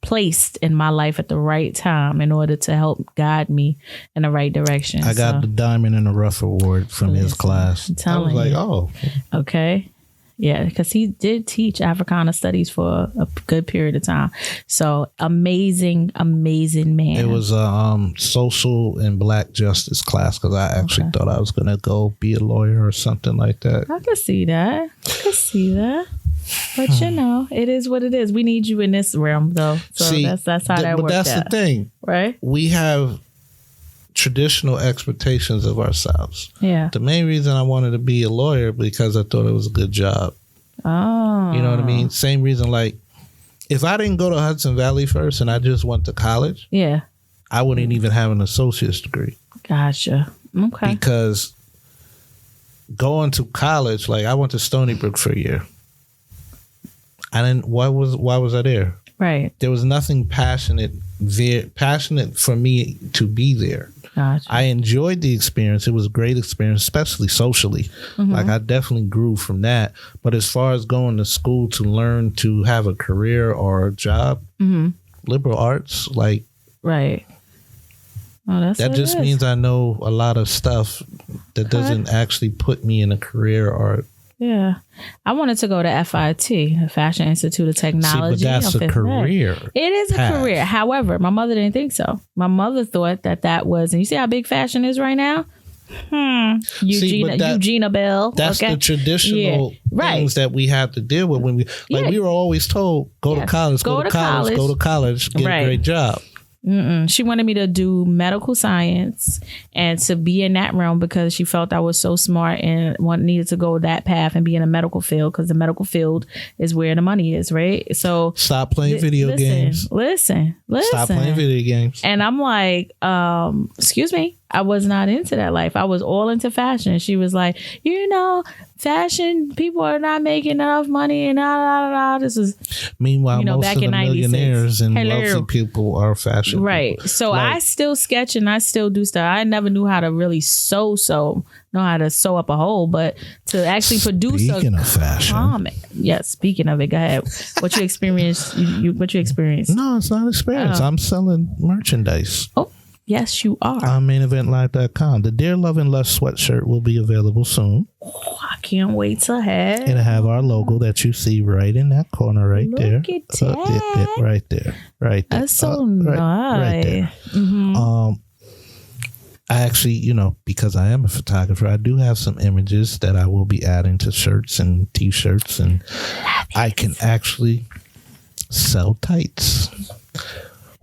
placed in my life at the right time in order to help guide me in the right direction. I got the Diamond in the Rough award from his class. I was like, oh. Okay. Yeah, because he did teach Africana studies for a good period of time. So amazing man. It was a social and black justice class because I actually thought I was going to go be a lawyer or something like that. I could see that. But you know, it is what it is. We need you in this realm, though. So that's how that works. But that's the thing, right? We have traditional expectations of ourselves. Yeah. The main reason I wanted to be a lawyer because I thought it was a good job. Oh. You know what I mean? Same reason, like, if I didn't go to Hudson Valley first and I just went to college, I wouldn't even have an associate's degree. Gotcha. Okay. Because going to college, like, I went to Stony Brook for a year. Why was I there? Right. There was nothing passionate for me to be there. Gotcha. I enjoyed the experience. It was a great experience, especially socially. Like, I definitely grew from that. But as far as going to school to learn to have a career or a job, liberal arts, like, right. Oh, that just means I know a lot of stuff that doesn't actually put me in a career or. Yeah. I wanted to go to FIT, the Fashion Institute of Technology. See, but that's a career. It is a career. However, my mother didn't think so. My mother thought that was, and you see how big fashion is right now? Eugenia Bell. That's the traditional things that we have to deal with when we were always told, go to college, go to college, get a great job. She wanted me to do medical science and to be in that realm because she felt I was so smart and needed to go that path and be in a medical field because the medical field is where the money is, right? So stop playing video games. Listen. Stop playing video games. And I'm like, excuse me, I was not into that life. I was all into fashion. She was like, fashion, people are not making enough money and This is meanwhile, most back of the in millionaires and wealthy people are fashion. Right. People. So I still sketch and I still do stuff. I never knew how to really know how to sew up a hole, but to actually produce speaking of fashion. Comment. Yes, speaking of it, go ahead. What you experienced? What you experienced? No, it's not experience. I'm selling merchandise. Oh. Yes, you are. On MaineEventLive.com. The Dear Love and Lust sweatshirt will be available soon. Oh, I can't wait to have. It'll have our logo that you see right in that corner right there. Look at that. Right there. That's so nice. Right there. I actually, because I am a photographer, I do have some images that I will be adding to shirts and T-shirts, and I can actually sell tights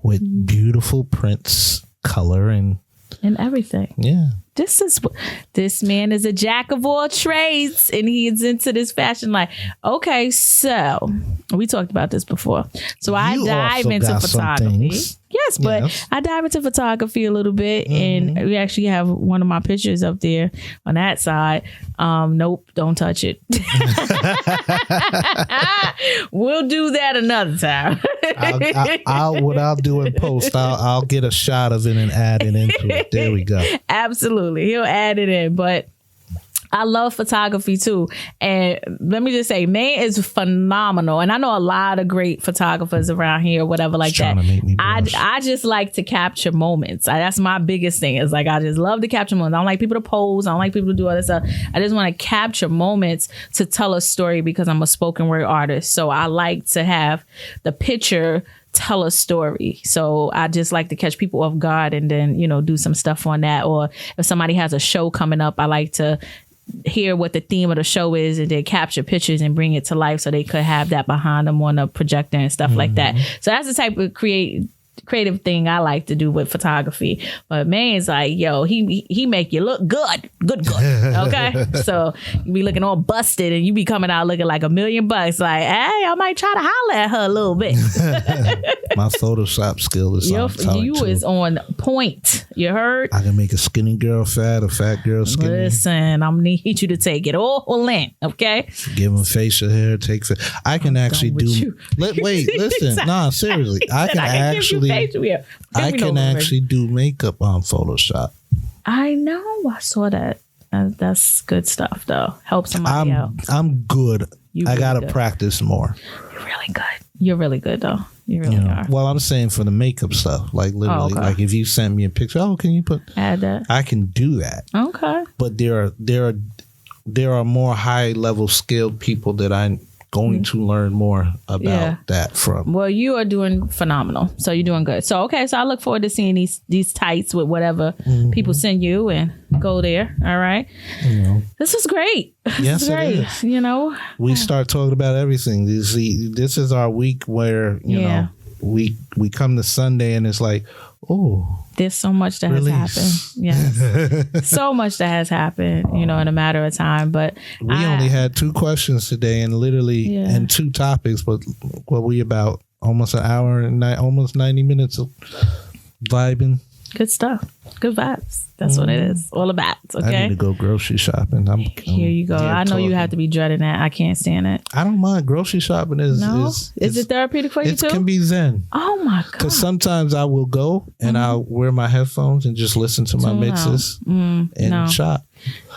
with beautiful prints, color, and everything. Yeah. This man is a jack of all trades and he is into this fashion life. Okay, so we talked about this before. So I dive into photography. Yes, but I dive into photography a little bit, and we actually have one of my pictures up there on that side. Nope, don't touch it. We'll do that another time. What I'll do in post, I'll get a shot of it and add it into it. There we go. Absolutely, he'll add it in, but. I love photography too. And let me just say, Maine is phenomenal. And I know a lot of great photographers around here, whatever like that. I just like to capture moments. That's my biggest thing. Is like, I just love to capture moments. I don't like people to pose. I don't like people to do all this stuff. I just want to capture moments to tell a story because I'm a spoken word artist. So I like to have the picture tell a story. So I just like to catch people off guard and then, do some stuff on that. Or if somebody has a show coming up, I like to hear what the theme of the show is and then capture pictures and bring it to life so they could have that behind them on a projector and stuff like that. So that's the type of creative thing I like to do with photography. But Maine's like, yo, he make you look good. Okay? So you be looking all busted and you be coming out looking like $1 million. Like, hey, I might try to holler at her a little bit. My Photoshop skill is you is on point. You heard? I can make a skinny girl fat, a fat girl skinny. Listen, I'm need you to take it all in, okay? Give them facial hair, I can actually do. Wait, listen. Nah, seriously. I can actually do makeup on Photoshop. I know. I saw that. That's good stuff, though. Help somebody out. I'm good. I gotta practice more. You're really good. You're really good, though. You really are. Well, I'm saying for the makeup stuff, like literally, like if you send me a picture, can you add that? I can do that. Okay. But there are there are more high level skilled people that I'm going to learn more about that from. Well, you are doing phenomenal. So you're doing good. So, okay. So I look forward to seeing these tights with whatever people send you and go there. All right. This is great. Yes, great. it is. We start talking about everything. You see, this is our week where, you know, we come to Sunday and it's like, oh, there's so much that has happened. Yes. So much that has happened, in a matter of time. But we only had 2 questions today and literally and 2 topics, but we about almost an hour and almost 90 minutes of vibing. Good stuff. Good vibes. That's what it is all about. Okay. I need to go grocery shopping. Here you go. I know you have to be dreading that. I can't stand it. I don't mind. Grocery shopping is it therapeutic for you too? It can be zen. Oh my God. Because sometimes I will go and I'll wear my headphones and just listen to my mixes and shop.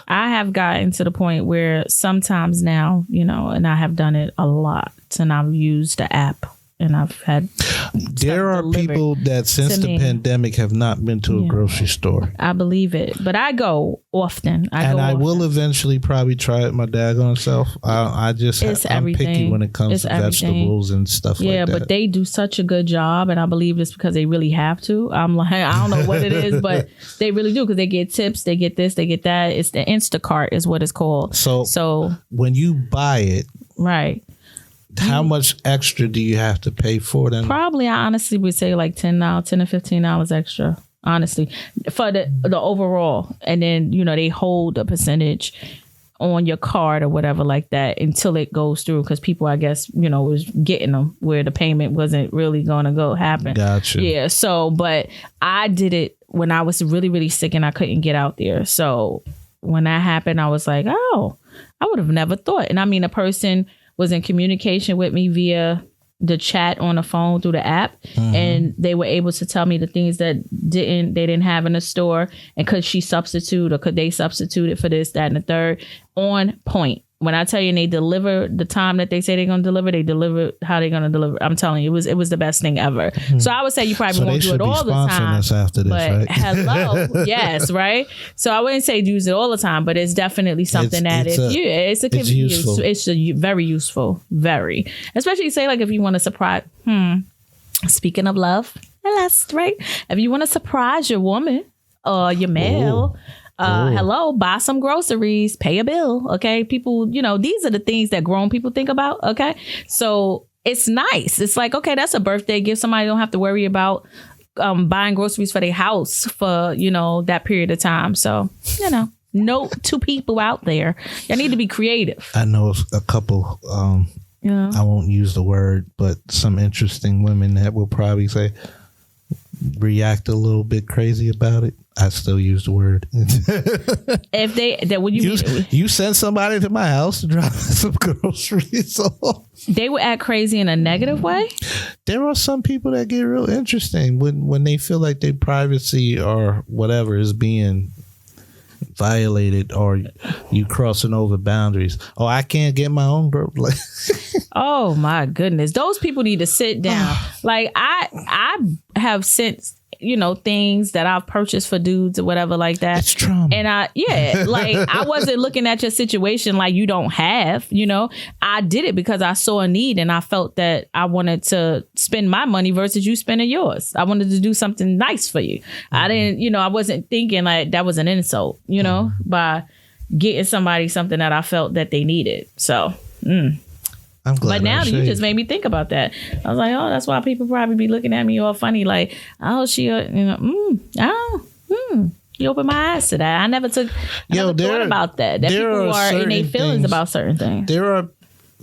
I have gotten to the point where sometimes now, and I have done it a lot, and I've used the app. And I've had. There are people that since the pandemic have not been to a grocery store. I believe it, but I go often. I will eventually probably try it my daggone self. I'm picky when it comes to vegetables and stuff like that. Yeah, but they do such a good job, and I believe it's because they really have to. I'm like, I don't know what it is, but they really do because they get tips, they get this, they get that. It's the Instacart is what it's called. So when you buy it, right. How much extra do you have to pay for them? Probably, I honestly would say like $10 to $15 extra, honestly, for the overall. And then, they hold a percentage on your card or whatever like that until it goes through. Because people, I guess, was getting them where the payment wasn't really going to happen. Gotcha. Yeah. So, but I did it when I was really, really sick and I couldn't get out there. So when that happened, I was like, oh, I would have never thought. And I mean, a person was in communication with me via the chat on the phone through the app, and they were able to tell me the things that they didn't have in the store, and could she substitute or could they substitute it for this, that, and the third. On point. When I tell you, and they deliver the time that they say they're going to deliver, they deliver how they're going to deliver. I'm telling you, it was the best thing ever. So I would say you probably won't do it all the time. Us after this, but right? Hello, yes, right. So I wouldn't say use it all the time, but it's definitely something it's useful. It's very useful, very. Especially say like if you want to surprise. Speaking of love, lust, right? If you want to surprise your woman or your male. Hello, buy some groceries, pay a bill. Okay. People, these are the things that grown people think about. Okay. So it's nice. It's like, okay, that's a birthday gift. Somebody don't have to worry about buying groceries for their house for, that period of time. So, note to people out there, you need to be creative. I know a couple, I won't use the word, but some interesting women that will probably say, react a little bit crazy about it. I still use the word. If when you send somebody to my house to drop some groceries off, they would act crazy in a negative way. There are some people that get real interesting when they feel like their privacy or whatever is being violated, or you crossing over boundaries. Oh, I can't get my own Oh my goodness, those people need to sit down. Like I have sent things that I've purchased for dudes or whatever like that. It's trauma. And I wasn't looking at your situation like you don't have, I did it because I saw a need and I felt that I wanted to spend my money versus you spending yours. I wanted to do something nice for you. I didn't, I wasn't thinking like that was an insult, by getting somebody something that I felt that they needed. So, I'm glad. But now you just made me think about that. I was like, oh, that's why people probably be looking at me all funny, like, oh, she, you opened my eyes to that. I never thought about that. That people are in their feelings about certain things. There are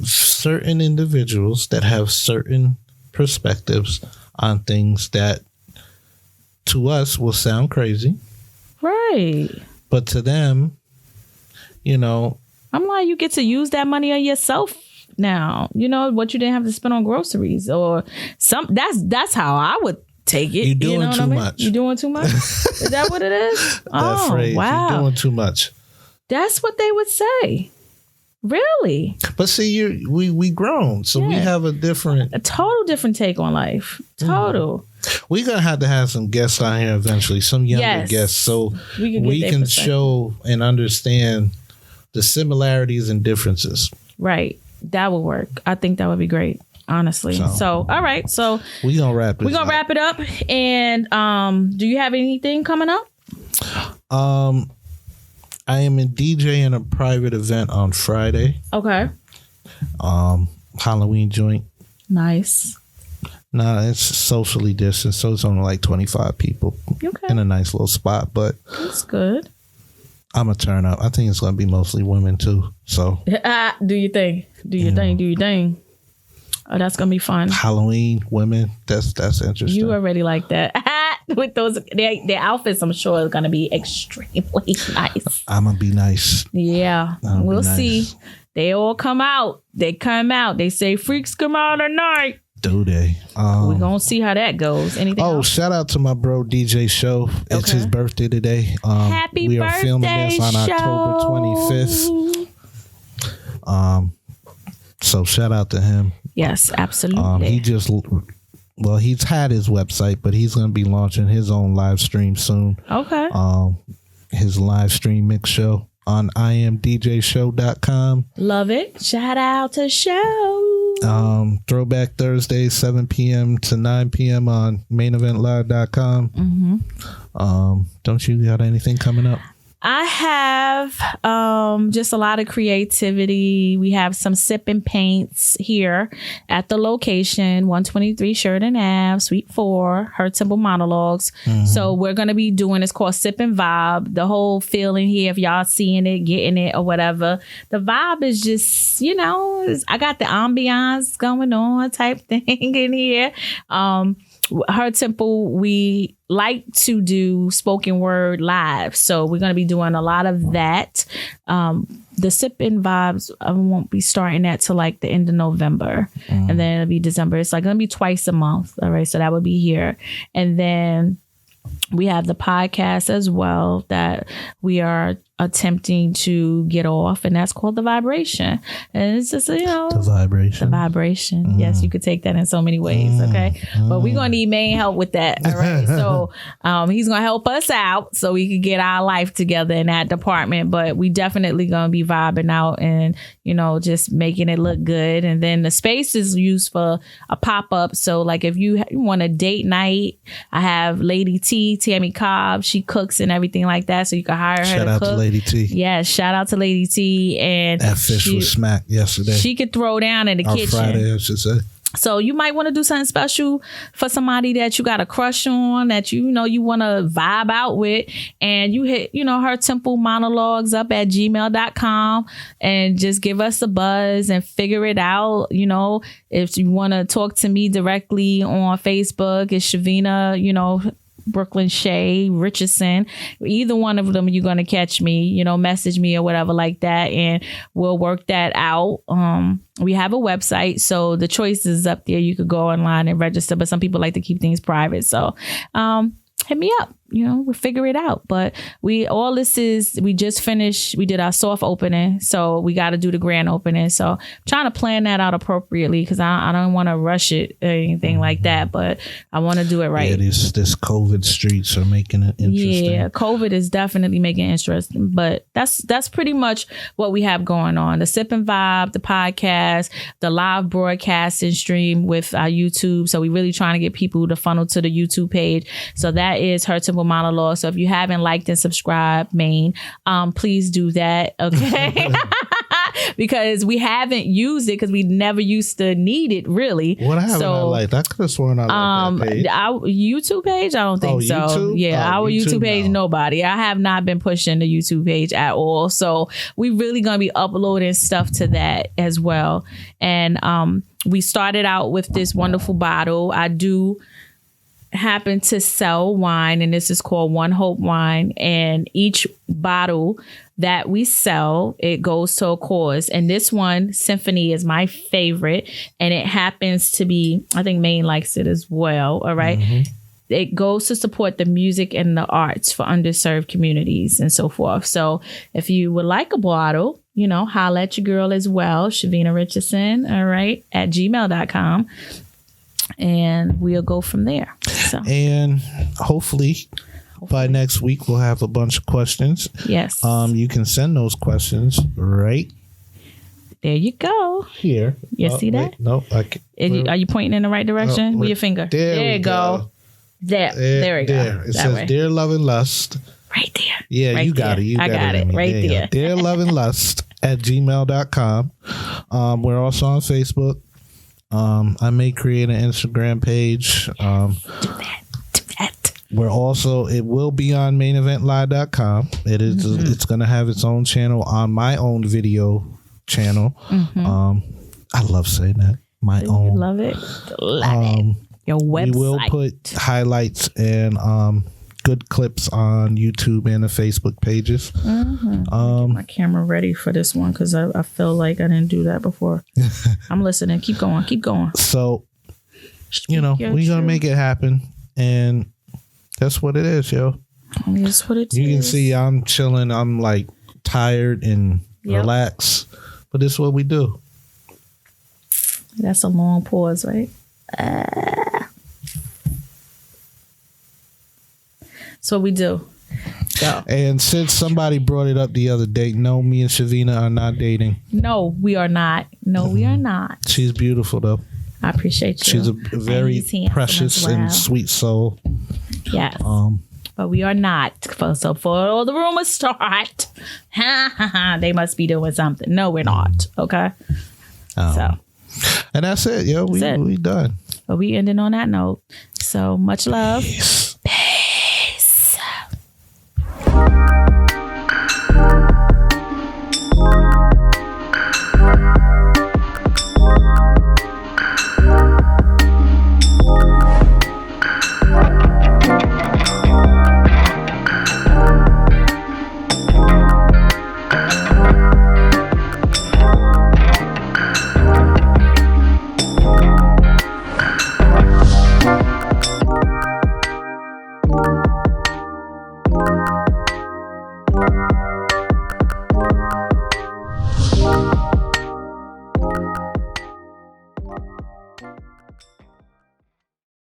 certain individuals that have certain perspectives on things that to us will sound crazy. Right. But to them, I'm like, you get to use that money on yourself now, what you didn't have to spend on groceries or that's how I would take it. You're doing too much. You're doing too much. Is that what it is? That phrase, wow. You're doing too much. That's what they would say. Really? But see, we grown, so we have a total different take on life. Total. We're gonna have to have some guests on here eventually, some younger guests, so we can show and understand the similarities and differences. Right. That would work. I think that would be great. Honestly. So all right. So we're gonna wrap it up. And do you have anything coming up? I am in DJ in a private event on Friday. Okay. Halloween joint. Nice. Nah, it's socially distanced, so it's only like 25 people in a nice little spot. But that's good. I'm gonna turn up. I think it's gonna be mostly women too. So do you think? Do you think? Oh, that's gonna be fun. Halloween, women. That's interesting. You already like that. With those, their outfits, I'm sure is gonna be extremely nice. I'm gonna be nice. Yeah, we'll see. They all come out. They come out. They say freaks come out at night. Do they? We're gonna see how that goes. Anything else? Shout out to my bro DJ Show. It's his birthday today. Happy birthday! We are filming this on October 25th. So shout out to him. Yes, absolutely. He's had his website, but he's going to be launching his own live stream soon. Okay. His live stream mix show on imdjshow.com. Love it. Shout out to Show. Throwback Thursday, 7 p.m. to 9 p.m. on maineventlive.com. Mm-hmm. Don't you got anything coming up? I have just a lot of creativity. We have some sip and paints here at the location, 123 Sheridan Ave, Suite 4, Her Temple Monologues. Mm-hmm. So we're going to be doing, it's called Sip and Vibe. The whole feeling here, if y'all seeing it, getting it or whatever, the vibe is just, I got the ambiance going on type thing in here. Her Temple, we like to do spoken word live. So we're going to be doing a lot of that. The Sip and Vibes, I won't be starting that till like the end of November. And then it'll be December. It's like going to be twice a month. All right. So that would be here. And then we have the podcast as well that we are attempting to get off, and that's called The Vibration. And it's just, The Vibration. Yes, you could take that in so many ways, okay? But we're going to need Maine help with that, all right? So he's going to help us out so we can get our life together in that department. But we definitely going to be vibing out and, just making it look good. And then the space is used for a pop-up. So like if you want a date night, I have Lady T, Tammy Cobb. She cooks and everything like that. So you can hire her Shout to out cook. to Lady T. Yeah, shout out to Lady T. And that fish was smacked yesterday. She could throw down in the kitchen. Friday, I should say. So you might want to do something special for somebody that you got a crush on, that you want to vibe out with, and you hit, Her Temple Monologues up at gmail.com and just give us a buzz and figure it out. If you want to talk to me directly on Facebook, it's Shavina, Bklyn Shay, Richardson, either one of them, you're going to catch me, message me or whatever like that. And we'll work that out. We have a website, so the choice is up there. You could go online and register, but some people like to keep things private. So, hit me up, we'll figure it out. But we just finished, we did our soft opening. So we got to do the grand opening. So I'm trying to plan that out appropriately because I don't want to rush it or anything like that, but I want to do it right. Yeah, this COVID streets are making it interesting. Yeah, COVID is definitely making it interesting, but that's pretty much what we have going on. The Sip and Vibe, the podcast, the live broadcasting stream with our YouTube. So we're really trying to get people to funnel to the YouTube page. So that is Her Temple Monologue. So if you haven't liked and subscribed, Maine, please do that, okay? Because we haven't used it because we never used to need it, really. What haven't I liked? I could have sworn I liked that page. Our YouTube page? I don't think so. YouTube? Yeah, our YouTube page, nobody. I have not been pushing the YouTube page at all. So we really going to be uploading stuff to that as well. And we started out with this wonderful bottle. I do happen to sell wine, and this is called One Hope Wine, and each bottle that we sell, it goes to a cause. And this one, Symphony, is my favorite, and it happens to be, I think Maine likes it as well. All right. Mm-hmm. It goes to support the music and the arts for underserved communities and so forth. So if you would like a bottle, holla at your girl as well, Shavina Richardson, all right, at gmail.com. And we'll go from there. So. And hopefully by next week we'll have a bunch of questions. Yes. You can send those questions right there. You go. Here. You see that? Wait, no, I can't. Are you pointing in the right direction with your finger? There you go. There we go. It says, Dear Love and Lust. Right there. Yeah, right you got there. it. I got it. Right there. Dear Love and Lust @gmail.com. We're also on Facebook. I may create an Instagram page. Do that. We're also, it will be on maineventlive.com. It is, it's going to have its own channel on my own video channel. I love saying that. My own. You love it. Love it. Your website. We will put highlights and good clips on YouTube and the Facebook pages. Get my camera ready for this one because I feel like I didn't do that before. I'm listening. Keep going. So, we're going to make it happen. And that's what it is, yo. That's what it is. You can see I'm chilling. I'm like tired and relaxed. But this is what we do. That's a long pause, right? That's what we do. So. And since somebody brought it up the other day, no, me and Shavina are not dating. No, we are not. We are not. She's beautiful, though. I appreciate you. She's a very precious and sweet soul. Yes. But we are not. So for all the rumors start, they must be doing something. No, we're not. Okay. So. And that's it, yo. We done. But we ending on that note. So much love. Peace.